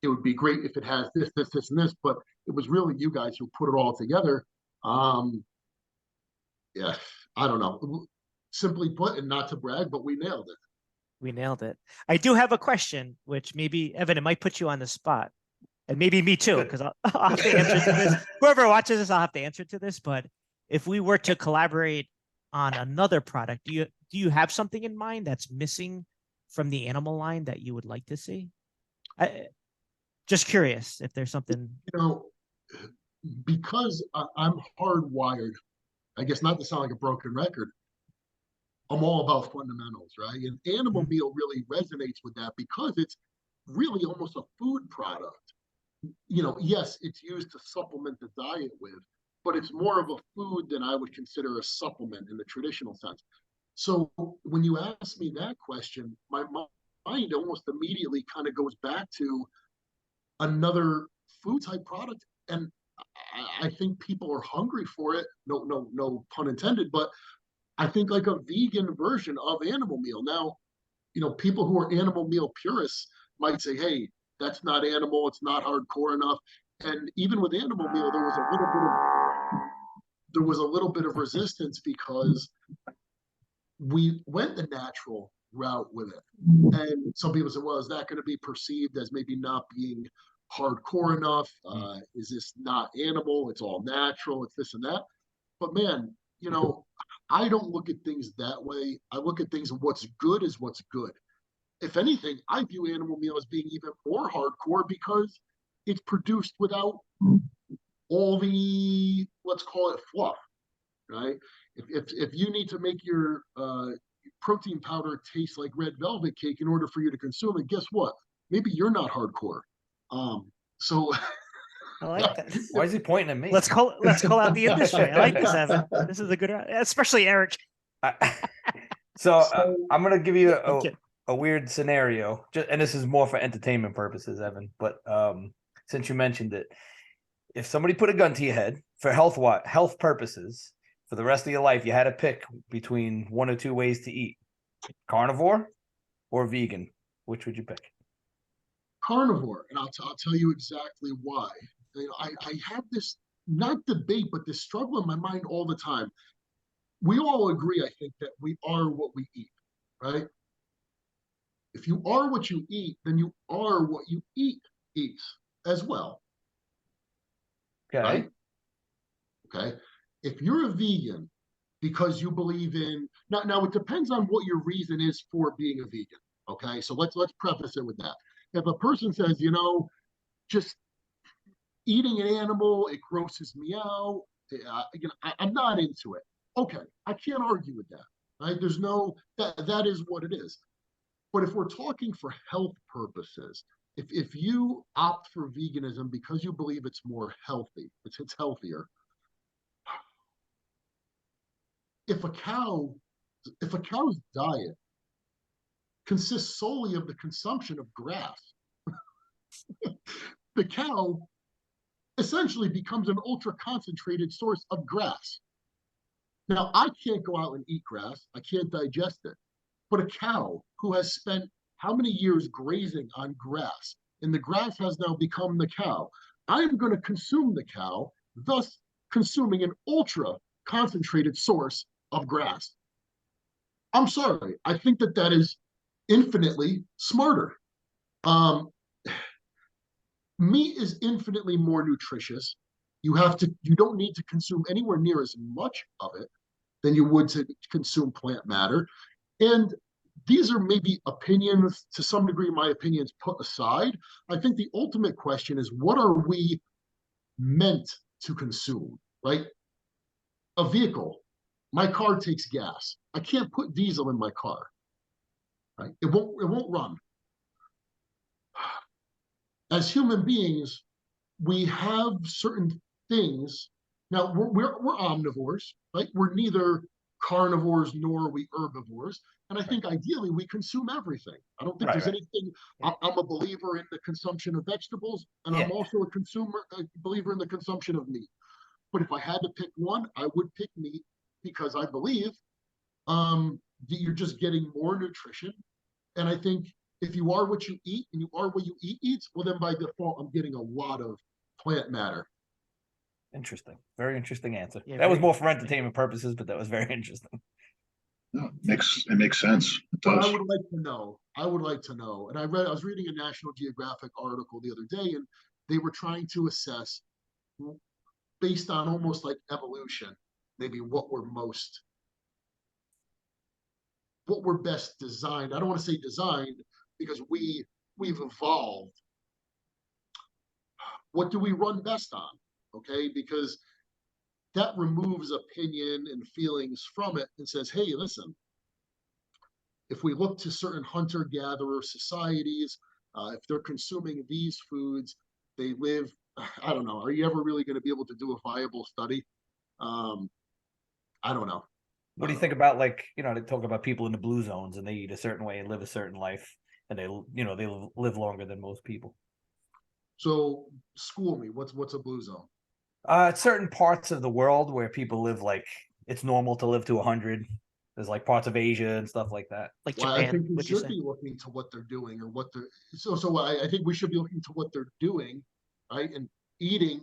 it would be great if it has this, this, this, and this, but it was really you guys who put it all together. Yeah, I don't know. Simply put, and not to brag, but we nailed it. We nailed it. I do have a question, which maybe, Evan, it might put you on the spot. And maybe me too, because I'll have to answer to this. Whoever watches this, I'll have to answer to this. But if we were to collaborate on another product, do you have something in mind that's missing from the animal line that you would like to see? Just curious if there's something. Because I'm hardwired, I guess not to sound like a broken record, I'm all about fundamentals, right? And Animal Meal really resonates with that because it's really almost a food product. Yes, it's used to supplement the diet with, but it's more of a food than I would consider a supplement in the traditional sense. So when you ask me that question, my mind almost immediately kind of goes back to another food type product. And I think people are hungry for it. No pun intended, but I think like a vegan version of Animal Meal. Now, people who are Animal Meal purists might say, hey, that's not animal. It's not hardcore enough. And even with Animal Meal, there was a little bit of resistance because we went the natural route with it. And some people said, well, is that going to be perceived as maybe not being hardcore enough? Is this not animal? It's all natural. It's this and that. But man, I don't look at things that way. I look at things, what's good is what's good. If anything, I view animal meal as being even more hardcore because it's produced without all the, let's call it fluff, right? If you need to make your protein powder taste like red velvet cake in order for you to consume it, guess what? Maybe you're not hardcore. So I like that. Why is he pointing at me? Let's call out the industry. I like this, Evan. This is a good, especially Eric. So I'm gonna give you Okay. a weird scenario, and this is more for entertainment purposes, Evan. But since you mentioned it, if somebody put a gun to your head for health purposes for the rest of your life, you had to pick between one or two ways to eat: carnivore or vegan. Which would you pick? Carnivore, and I'll tell you exactly why. I have this not debate, but this struggle in my mind all the time. We all agree, I think, that we are what we eat, right? If you are what you eat, then you are what you eats as well. Okay. Right? Okay. If you're a vegan because you believe in now it depends on what your reason is for being a vegan. Okay. So let's preface it with that. If a person says, just eating an animal, it grosses me out, I'm not into it. Okay, I can't argue with that. Right? There's no that is what it is. But if we're talking for health purposes, if you opt for veganism because you believe it's more healthy, it's healthier. If a cow's diet consists solely of the consumption of grass, the cow essentially becomes an ultra concentrated source of grass. Now, I can't go out and eat grass. I can't digest it. But a cow who has spent how many years grazing on grass, and the grass has now become the cow, I am going to consume the cow, thus consuming an ultra concentrated source of grass. I'm sorry. I think that is infinitely smarter. Meat is infinitely more nutritious. You don't need to consume anywhere near as much of it than you would to consume plant matter. And these are maybe opinions, to some degree, my opinions put aside. I think the ultimate question is, what are we meant to consume, right? A vehicle, my car takes gas. I can't put diesel in my car, right? It won't run. As human beings, we have certain things. Now we're omnivores, right? We're neither carnivores nor are we herbivores. And I think ideally we consume everything. I don't think there's anything. I'm a believer in the consumption of vegetables, and I'm also a believer in the consumption of meat. But if I had to pick one, I would pick meat because I believe that you're just getting more nutrition. And I think if you are what you eat and you are what you eat, well, then by default, I'm getting a lot of plant matter. Interesting. Very interesting answer. Yeah, that was more for entertainment purposes, but that was very interesting. No, it makes sense. It But does. I would like to know. And I was reading a National Geographic article the other day, and they were trying to assess, based on almost like evolution, maybe what we're best designed. I don't want to say designed because we've evolved. What do we run best on? Okay, because that removes opinion and feelings from it and says, hey, listen, if we look to certain hunter-gatherer societies, if they're consuming these foods, they live, I don't know, are you ever really going to be able to do a viable study? I don't know. What do you think about, like, they talk about people in the blue zones and they eat a certain way and live a certain life, and they live longer than most people? So school me, what's a blue zone? Certain parts of the world where people live, like, it's normal to live to 100. There's like parts of Asia and stuff like that. Like Well, Japan, I think we would you should say? be looking to what they're doing or what they're so I think we should be looking to what they're doing, right? And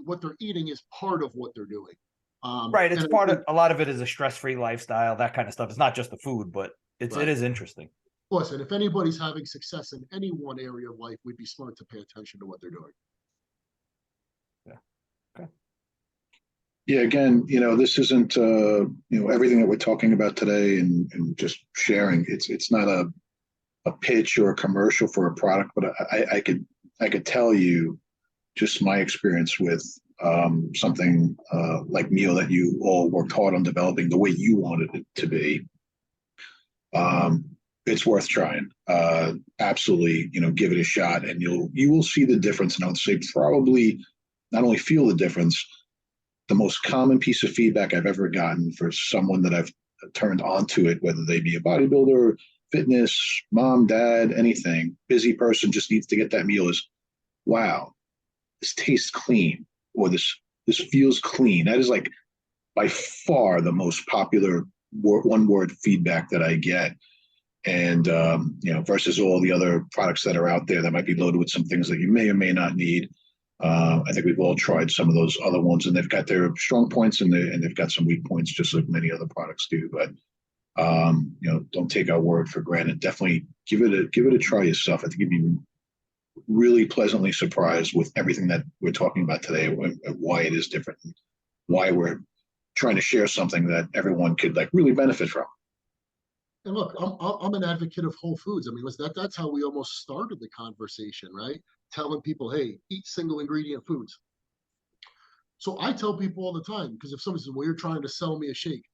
what they're eating is part of what they're doing. Right. It's and I part of think, a lot of it is a stress-free lifestyle, that kind of stuff. It's not just the food, but it Right. is interesting. listen, if anybody's having success in any one area of life, we'd be smart to pay attention to what they're doing. Yeah, again, this isn't everything that we're talking about today and just sharing. It's not a pitch or a commercial for a product, but I could tell you just my experience with something like meal that you all worked hard on developing the way you wanted it to be. It's worth trying. Absolutely, give it a shot, and you will see the difference. And I would say probably not only feel the difference. The most common piece of feedback I've ever gotten for someone that I've turned onto it, whether they be a bodybuilder, fitness, mom, dad, anything, busy person just needs to get that meal is, wow, this tastes clean, or this feels clean. That is like by far the most popular one word feedback that I get. And versus all the other products that are out there that might be loaded with some things that you may or may not need. I think we've all tried some of those other ones, and they've got their strong points and they've got some weak points, just like many other products do. But don't take our word for granted. Definitely give it a try yourself. I think you'd be really pleasantly surprised with everything that we're talking about today, and why it is different, and why we're trying to share something that everyone could like really benefit from. And look, I'm an advocate of whole foods. I mean, that's how we almost started the conversation, right? Telling people, hey, eat single ingredient foods. So I tell people all the time, because if somebody says, well, you're trying to sell me a shake,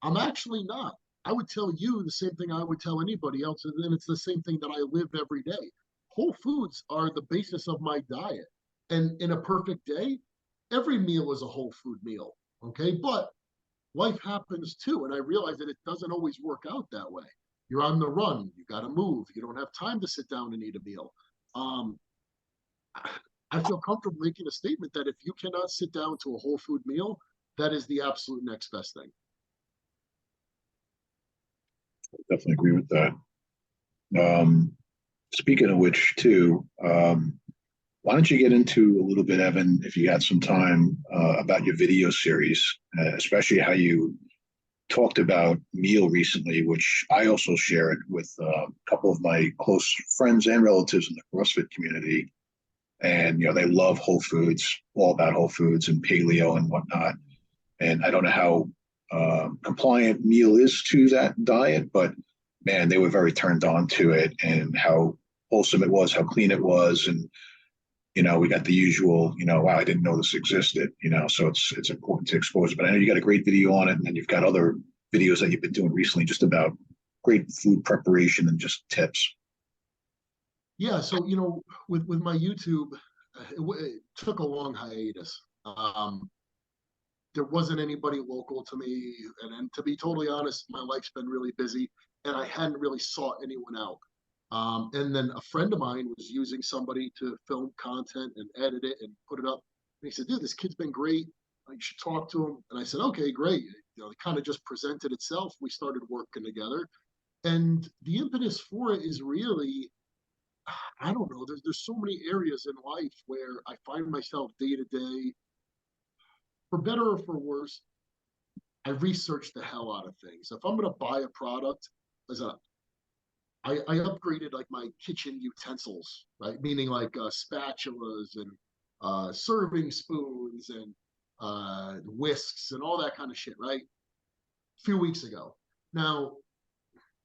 I'm actually not. I would tell you the same thing I would tell anybody else, and then it's the same thing that I live every day. Whole foods are the basis of my diet. And in a perfect day, every meal is a whole food meal. Okay. But life happens too. And I realize that it doesn't always work out that way. You're on the run, you got to move, you don't have time to sit down and eat a meal. Um, I feel comfortable making a statement that if you cannot sit down to a whole food meal, that is the absolute next best thing. Definitely agree with that. Speaking of which, too, why don't you get into a little bit, Evan, if you got some time, about your video series, especially how you talked about meal recently, which I also share it with a couple of my close friends and relatives in the CrossFit community. And, they love whole foods, all about whole foods and paleo and whatnot. And I don't know how compliant meal is to that diet, but man, they were very turned on to it, and how wholesome it was, how clean it was. And we got the usual, wow, I didn't know this existed, so it's important to expose it. But I know you got a great video on it, and then you've got other videos that you've been doing recently just about great food preparation and just tips. Yeah, so with my YouTube, it took a long hiatus. There wasn't anybody local to me, and to be totally honest, my life's been really busy, and I hadn't really sought anyone out. And then a friend of mine was using somebody to film content and edit it and put it up. And he said, dude, this kid's been great. You should talk to him. And I said, okay, great. It kind of just presented itself. We started working together. And the impetus for it is really, I don't know, there's so many areas in life where I find myself day to day, for better or for worse, I research the hell out of things. If I'm going to buy a product, I upgraded like my kitchen utensils, right? Meaning like spatulas and serving spoons and whisks and all that kind of shit, right? A few weeks ago. Now,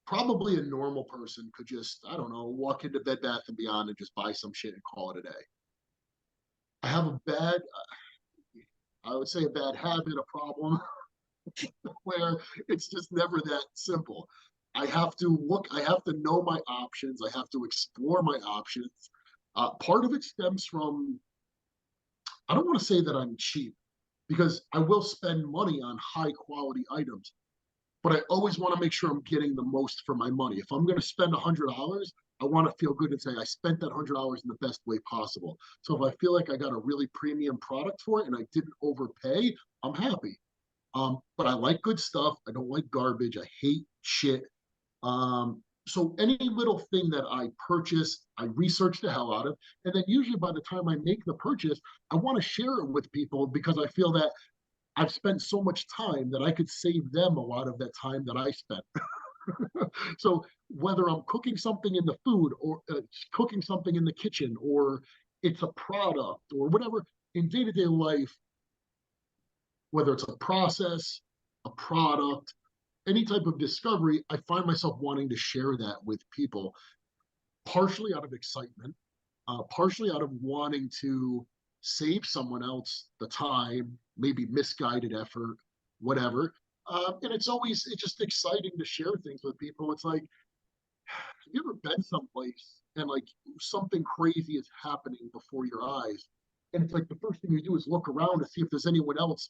probably a normal person could just, I don't know, walk into Bed Bath and Beyond and just buy some shit and call it a day. I have I would say a bad habit, a problem, where it's just never that simple. I have to know my options. I have to explore my options. Part of it stems from, I don't want to say that I'm cheap, because I will spend money on high quality items, but I always want to make sure I'm getting the most for my money. If I'm going to spend $100, I want to feel good and say I spent that $100 in the best way possible. So if I feel like I got a really premium product for it and I didn't overpay, I'm happy. But I like good stuff. I don't like garbage. I hate shit. So any little thing that I purchase, I research the hell out of. And then usually by the time I make the purchase, I want to share it with people, because I feel that I've spent so much time that I could save them a lot of that time that I spent. So whether I'm cooking something in the food, or cooking something in the kitchen, or it's a product or whatever in day-to-day life, whether it's a process, a product, any type of discovery, I find myself wanting to share that with people, partially out of excitement, partially out of wanting to save someone else the time, maybe misguided effort, whatever. And it's just exciting to share things with people. It's like, have you ever been someplace and like something crazy is happening before your eyes? And it's like the first thing you do is look around to see if there's anyone else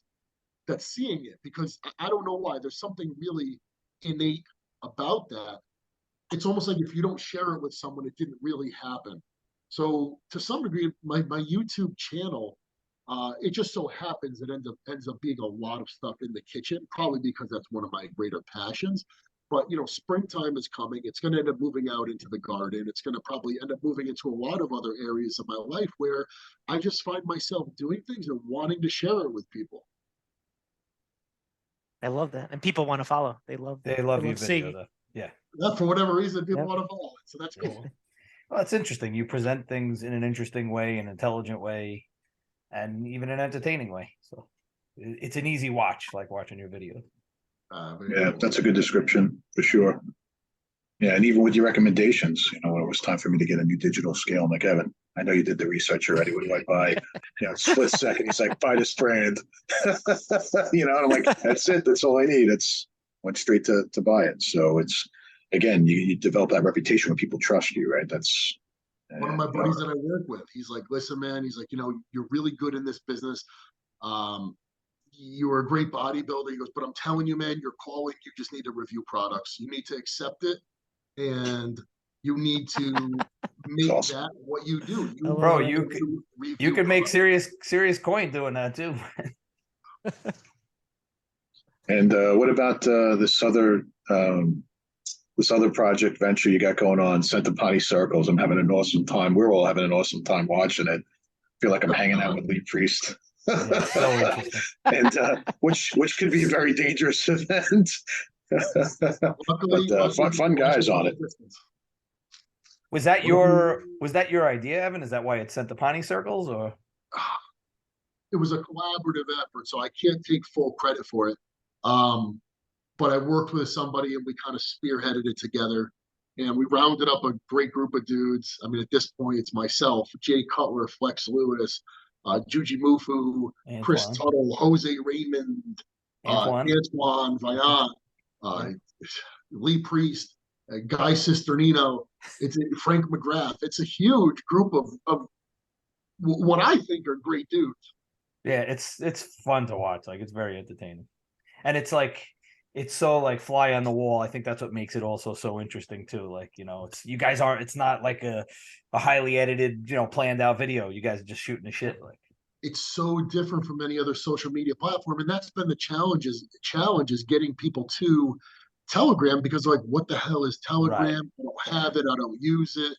that's seeing it, because I don't know why. There's something really innate about that. It's almost like if you don't share it with someone, it didn't really happen. So to some degree, my YouTube channel, it just so happens it ends up being a lot of stuff in the kitchen, probably because that's one of my greater passions. But springtime is coming. It's going to end up moving out into the garden. It's going to probably end up moving into a lot of other areas of my life where I just find myself doing things and wanting to share it with people. I love that, and people want to follow. They love your seeing video it. though. Yeah. That for whatever reason, people Yep. want to follow it. So that's cool. Well, it's interesting. You present things in an interesting way, an intelligent way, and even an entertaining way. So it's an easy watch, like watching your videos. Yeah, that's a good description for sure. Yeah, and even with your recommendations, when it was time for me to get a new digital scale, I'm like, Evan, I know you did the research already. What do I buy? Split second. He's like, buy this brand. And I'm like, that's it. That's all I need. Went straight to buy it. So it's, again, you develop that reputation when people trust you, right? That's one of my buddies that I work with. He's like, listen, man, he's like, you're really good in this business. You're a great bodybuilder. He goes, but I'm telling you, man, you're calling. You just need to review products. You need to accept it, and you need to make awesome. that what you do. Bro, you could make serious coin doing that too. And what about this other project venture you got going on, Centopani Circles? I'm having an awesome time. We're all having an awesome time watching it. Feel like I'm hanging out with Lee Priest. Yeah, so interesting. And which could be a very dangerous event. But fun guys on it. Was that your idea, Evan? Is that why it's Centopani Circles, or? It was a collaborative effort, so I can't take full credit for it. But I worked with somebody and we kind of spearheaded it together, and we rounded up a great group of dudes. I mean, at this point, it's myself, Jay Cutler, Flex Lewis, Juji Mufu, Antoine. Chris Tuttle, Jose Raymond, Antoine Vaillant, Lee Priest, Guy Cisternino, it's Frank McGrath. It's a huge group of what I think are great dudes. Yeah, it's fun to watch. Like, it's very entertaining, and it's so like fly on the wall. I think that's what makes it also so interesting too. Like, it's not like a highly edited, planned out video. You guys are just shooting the shit. Like, it's so different from any other social media platform, and that's been the challenge is getting people to Telegram, because like, what the hell is Telegram? Right. I don't have it. I don't use it.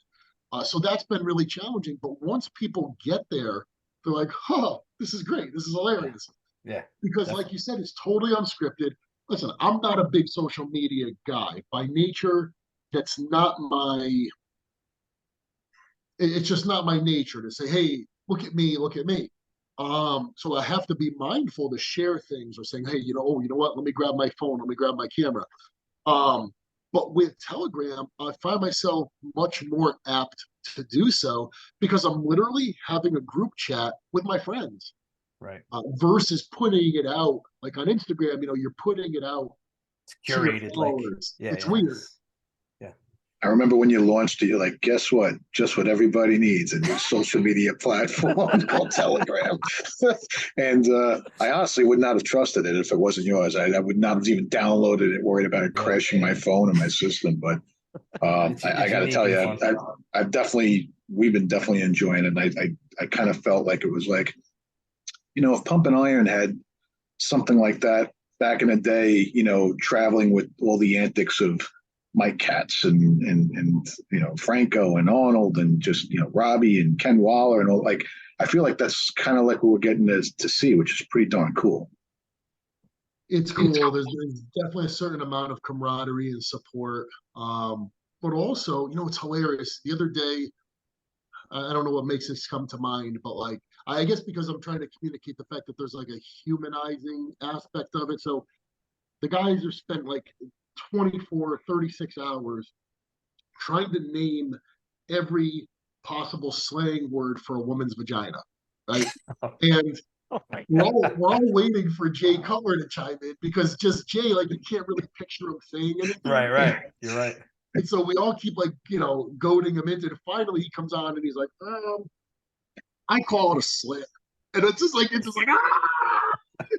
So that's been really challenging. But once people get there, they're like, "Oh, this is great. This is hilarious." Yeah. Because definitely. like you said, it's totally unscripted. Listen, I'm not a big social media guy by nature. That's not my. It's just not my nature to say, "Hey, look at me, look at me." So I have to be mindful to share things, or saying, "Hey, you know what? Let me grab my phone. Let me grab my camera." But with Telegram, I find myself much more apt to do so because I'm literally having a group chat with my friends. Right. Versus putting it out like on Instagram, you're putting it out. It's curated, like, yeah, it's weird. Yeah. I remember when you launched it, you're like, guess what? Just what everybody needs, a new social media platform called Telegram. And I honestly would not have trusted it if it wasn't yours. I would not have even downloaded it, worried about it crashing my phone and my system. But I got to tell you, we've been definitely enjoying it. And I kind of felt like it was like, if Pump and Iron had something like that back in the day, traveling with all the antics of Mike Katz and Franco and Arnold and just Robbie and Ken Waller and all, like, I feel like that's kind of like what we're getting to see, which is pretty darn cool. It's cool. There's definitely a certain amount of camaraderie and support, but also, it's hilarious. The other day, I don't know what makes this come to mind, but like I guess because I'm trying to communicate the fact that there's like a humanizing aspect of it. So the guys are spent like 24, 36 hours trying to name every possible slang word for a woman's vagina, right? And Oh my we're God. all waiting for Jay Cutler to chime in because just Jay, like you can't really picture him saying anything. Right. You're right. And so we all keep like, goading him into it. Finally he comes on and he's like, I call it a slip. And it's just like ah!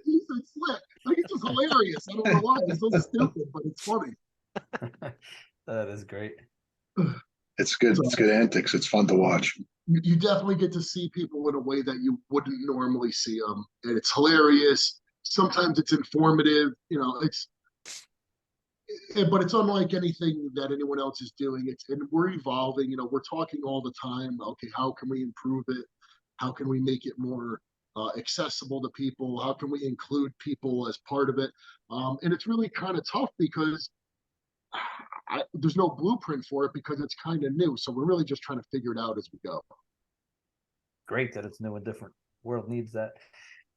He said slip. Like it's just hilarious. I don't know why. It's so stupid, but it's funny. That is great. It's good. So, It's good antics. It's fun to watch. you definitely get to see people in a way that you wouldn't normally see them, and it's hilarious. Sometimes it's informative. But it's unlike anything that anyone else is doing. And we're evolving. We're talking all the time. Okay, how can we improve it? How can we make it more accessible to people? How can we include people as part of it? And it's really kind of tough because there's no blueprint for it because it's kind of new. So we're really just trying to figure it out as we go. Great that it's new and different. World needs that.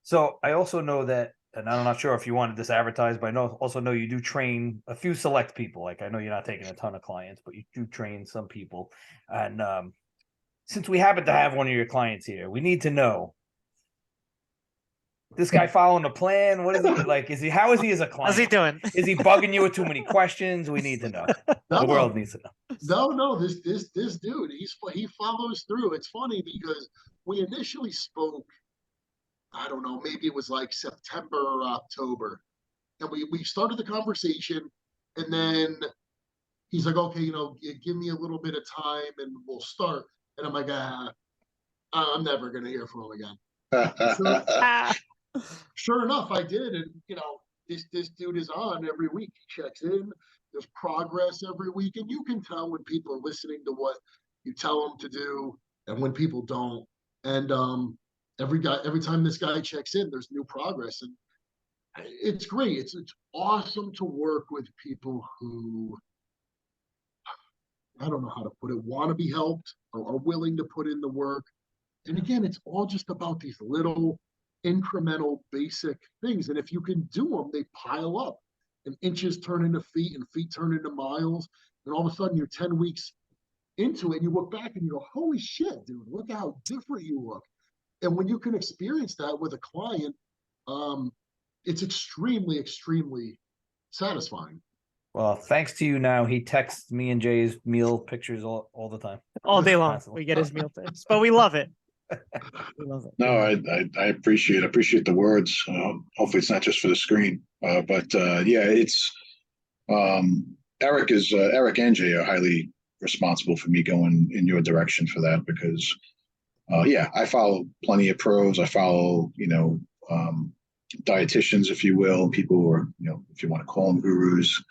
So I also know that, and I'm not sure if you wanted this advertised, but I also know you do train a few select people. Like I know you're not taking a ton of clients, but you do train some people. And since we happen to have one of your clients here, we need to know, this guy following a plan? What is it like? How is he as a client? How's he doing? Is he bugging you with too many questions? We need to know. The world needs to know. No. This dude, he follows through. It's funny because we initially spoke, I don't know, maybe it was like September or October, and we started the conversation, and then he's like, okay, give me a little bit of time and we'll start. And I'm like, I'm never gonna hear from him again. Sure enough, I did, and this dude is on every week. He checks in. There's progress every week, and you can tell when people are listening to what you tell them to do, and when people don't. And every time this guy checks in, there's new progress, and it's great. It's awesome to work with people who, I don't know how to put it, want to be helped or are willing to put in the work. And again, it's all just about these little incremental basic things. And if you can do them, they pile up and inches turn into feet and feet turn into miles. And all of a sudden you're 10 weeks into it and you look back and you go, holy shit, dude, look how different you look. And when you can experience that with a client, it's extremely, extremely satisfying. Well, thanks to you now, he texts me and Jay's meal pictures all the time. All day long. Constantly. We get his meal tips, but we love it. We love it. No, I appreciate the words. Hopefully it's not just for the screen. But yeah, it's Eric and Jay are highly responsible for me going in your direction for that because yeah, I follow plenty of pros. I follow, dietitians, if you will, people who are, if you want to call them gurus.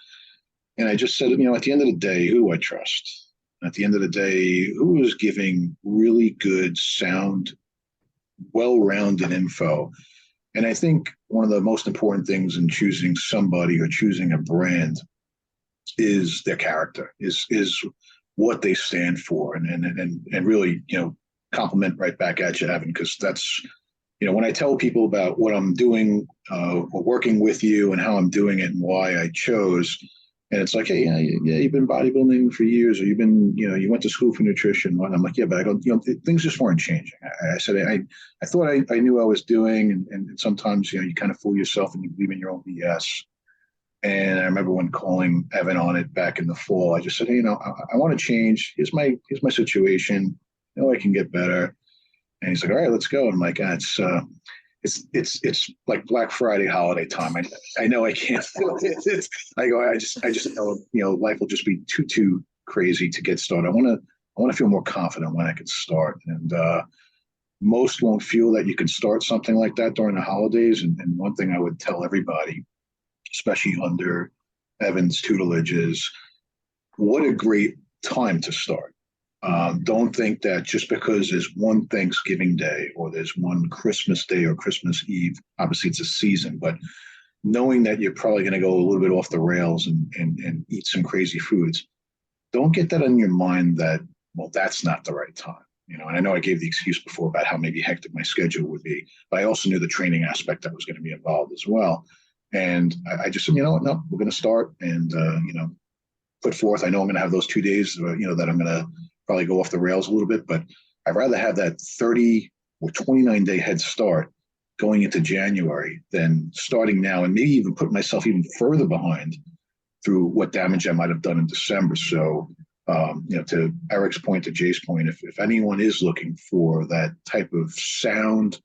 And I just said, at the end of the day, who do I trust? At the end of the day, who is giving really good, sound, well-rounded info? And I think one of the most important things in choosing somebody or choosing a brand is their character, is what they stand for, and really, compliment right back at you, Evan, because that's, when I tell people about what I'm doing or working with you and how I'm doing it and why I chose. And it's like, hey, yeah, you've been bodybuilding for years, or you've been, you went to school for nutrition. And I'm like, yeah, but I don't, things just weren't changing. I said, I thought I knew I was doing, and sometimes, you kind of fool yourself and you believe in your own BS. And I remember when calling Evan on it back in the fall, I just said, hey, I want to change. Here's my situation. I can get better. And he's like, all right, let's go. And I'm like, it's like Black Friday holiday time. I know I can't. I just know, life will just be too crazy to get started. I want to feel more confident when I can start. And most won't feel that you can start something like that during the holidays. And one thing I would tell everybody, especially under Evan's tutelage, is what a great time to start. Don't think that just because there's one Thanksgiving Day or there's one Christmas Day or Christmas Eve, obviously it's a season, but knowing that you're probably going to go a little bit off the rails and eat some crazy foods, don't get that in your mind that, well, that's not the right time. And I know I gave the excuse before about how maybe hectic my schedule would be, but I also knew the training aspect that was going to be involved as well. And I just said, you know what, no, we're going to start and, put forth. I know I'm going to have those 2 days, that I'm going to probably go off the rails a little bit, but I'd rather have that 30 or 29-day head start going into January than starting now and maybe even put myself even further behind through what damage I might have done in December. So, to Eric's point, to Jay's point, if anyone is looking for that type of sound,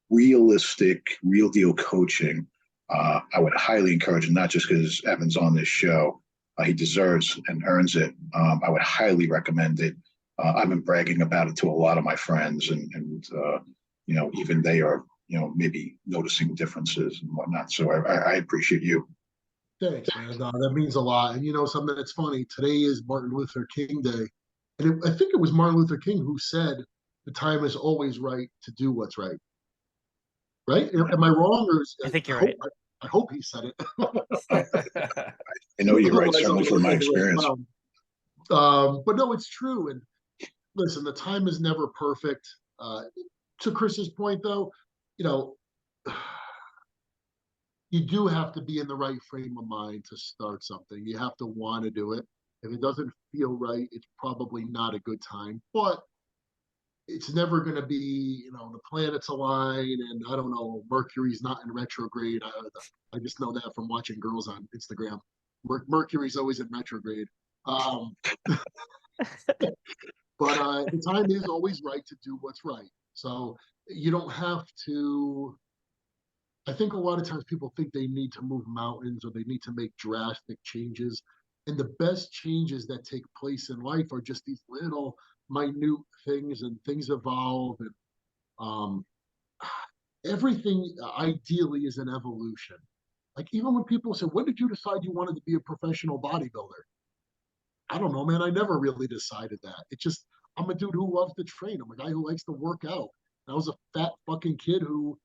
realistic, real deal coaching, I would highly encourage, and not just because Evan's on this show, he deserves and earns it. I would highly recommend it. I've been bragging about it to a lot of my friends, and even they are, maybe noticing differences and whatnot. So I appreciate you. Thanks, man. That means a lot. And something that's funny, today is Martin Luther King Day. And I think it was Martin Luther King who said the time is always right to do what's right. Right? Am I wrong? Or I think you're right. I hope he said it. I know you're right, certainly from my experience. But no, it's true. And listen, the time is never perfect. To Chris's point, though, you do have to be in the right frame of mind to start something. You have to want to do it. If it doesn't feel right, it's probably not a good time. But it's never going to be, the planets align, and I don't know, Mercury's not in retrograde. I just know that from watching girls on Instagram. Mercury's always in retrograde. But the time is always right to do what's right. So you don't have to. I think a lot of times people think they need to move mountains or they need to make drastic changes. And the best changes that take place in life are just these little minute things, and things evolve. And everything ideally is an evolution. Like, even when people say, when did you decide you wanted to be a professional bodybuilder? I don't know, man. I never really decided that. It just, I'm a dude who loves to train. I'm a guy who likes to work out. I was a fat fucking kid who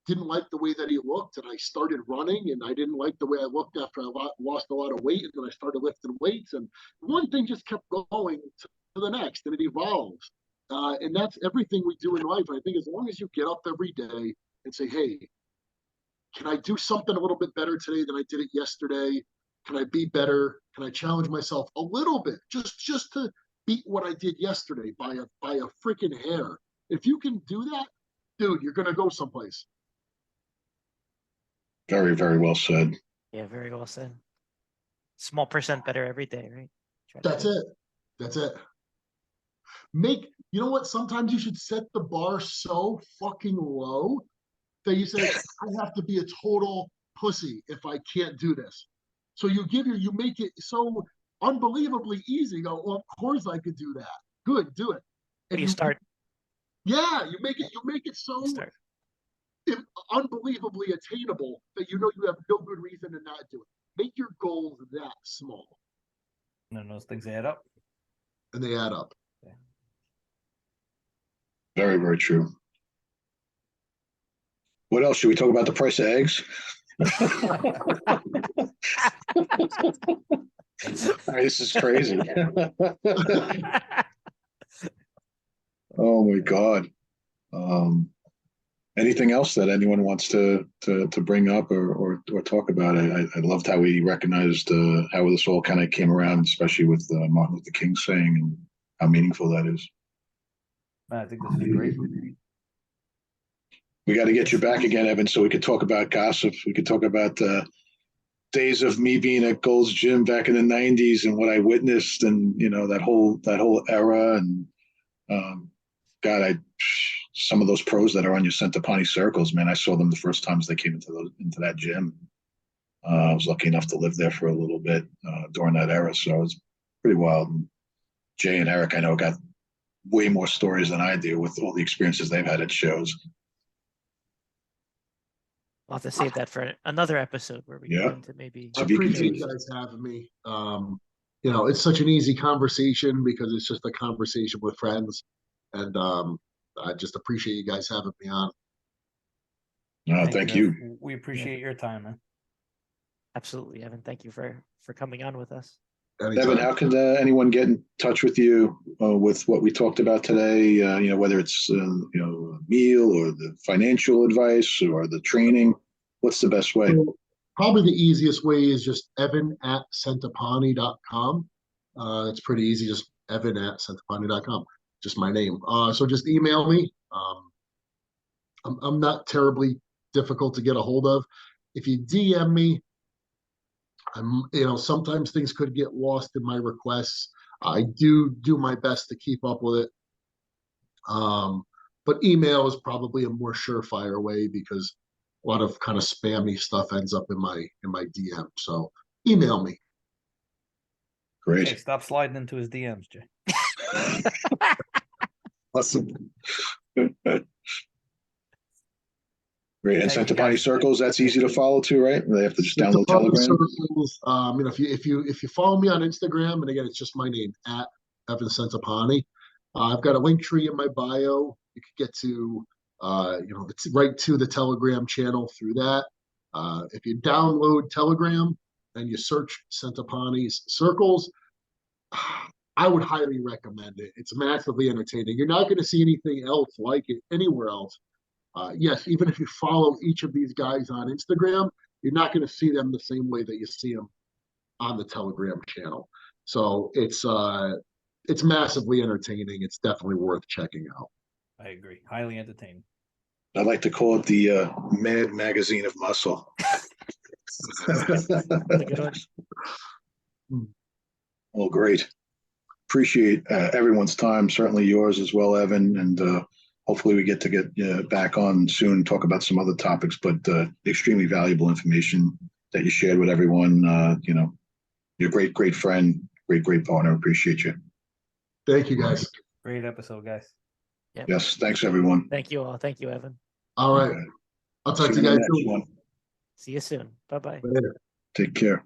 didn't like the way that he looked, and I started running, and I didn't like the way I looked after I lost a lot of weight, and then I started lifting weights, and one thing just kept going to the next, and it evolves. And that's everything we do in life. I think as long as you get up every day and say, hey, can I do something a little bit better today than I did it yesterday? Can I be better? Can I challenge myself a little bit, just to beat what I did yesterday by a freaking hair? If you can do that, dude, you're gonna go someplace. Very, very well said. Yeah, very well said. Small percent better every day, right? That's it. That's it. You know what? Sometimes you should set the bar so fucking low that you say, I have to be a total pussy if I can't do this. So you make it so unbelievably easy. You go, well, of course I could do that. Good, do it. And you start. Yeah, you make it so unbelievably attainable that you have no good reason to not do it. Make your goals that small. And then those things add up. And they add up. Yeah. Very, very true. What else? Should we talk about the price of eggs? This is crazy. Oh my God. Anything else that anyone wants to bring up or talk about? I loved how we recognized how this all kind of came around, especially with Martin Luther King saying, and how meaningful that is. I think this is great. We got to get you back again, Evan, so we could talk about gossip. We could talk about days of me being at Gold's Gym back in the '90s and what I witnessed, and that whole era. And God, some of those pros that are on your Centopani circles, man, I saw them the first times they came into that gym. I was lucky enough to live there for a little bit during that era, so it was pretty wild. And Jay and Eric, I know, got way more stories than I do with all the experiences they've had at shows. We'll have to save that for another episode where we get into maybe. I appreciate you guys having me. It's such an easy conversation because it's just a conversation with friends, and I just appreciate you guys having me on. Thank you. We appreciate your time, man. Absolutely, Evan. Thank you for coming on with us. anytime. Evan, how can anyone get in touch with you with what we talked about today? You know, whether it's you know, a meal or the financial advice or the training. What's the best way? So probably the easiest way is just evan@centopani.com. It's pretty easy, just evan@centopani.com, just my name. So just email me. I'm not terribly difficult to get a hold of. If you DM me, you know, sometimes things could get lost in my requests. I do my best to keep up with it. But email is probably a more surefire way because a lot of kind of spammy stuff ends up in my DM. So email me. Great. Hey, stop sliding into his DMs, Jay. Awesome. Great. And Thank you, Centopani guys. Circles, that's easy to follow too, right? They have to just download Telegram. Circles, you know, if you follow me on Instagram, and again, it's just my name @Evan Centopani. I've got a link tree in my bio. You could get to, you know, it's right to the Telegram channel through that. If you download Telegram and you search Centopani's Circles, I would highly recommend it. It's massively entertaining. You're not going to see anything else like it anywhere else. Yes, even if you follow each of these guys on Instagram, you're not going to see them the same way that you see them on the Telegram channel. So it's massively entertaining. It's definitely worth checking out. I agree. Highly entertaining. I like to call it the Mad Magazine of Muscle. That's a good one. Well, great. Appreciate everyone's time, certainly yours as well, Evan, and hopefully we get to get back on soon and talk about some other topics, but extremely valuable information that you shared with everyone. You know, you're a great friend, great partner. Appreciate you. Thank you, guys. Great episode, guys. Yes, thanks everyone. Thank you all. Thank you, Evan. All right. Okay. I'll talk See to you in the guys next soon. one. See you soon. Bye bye. Later. Take care.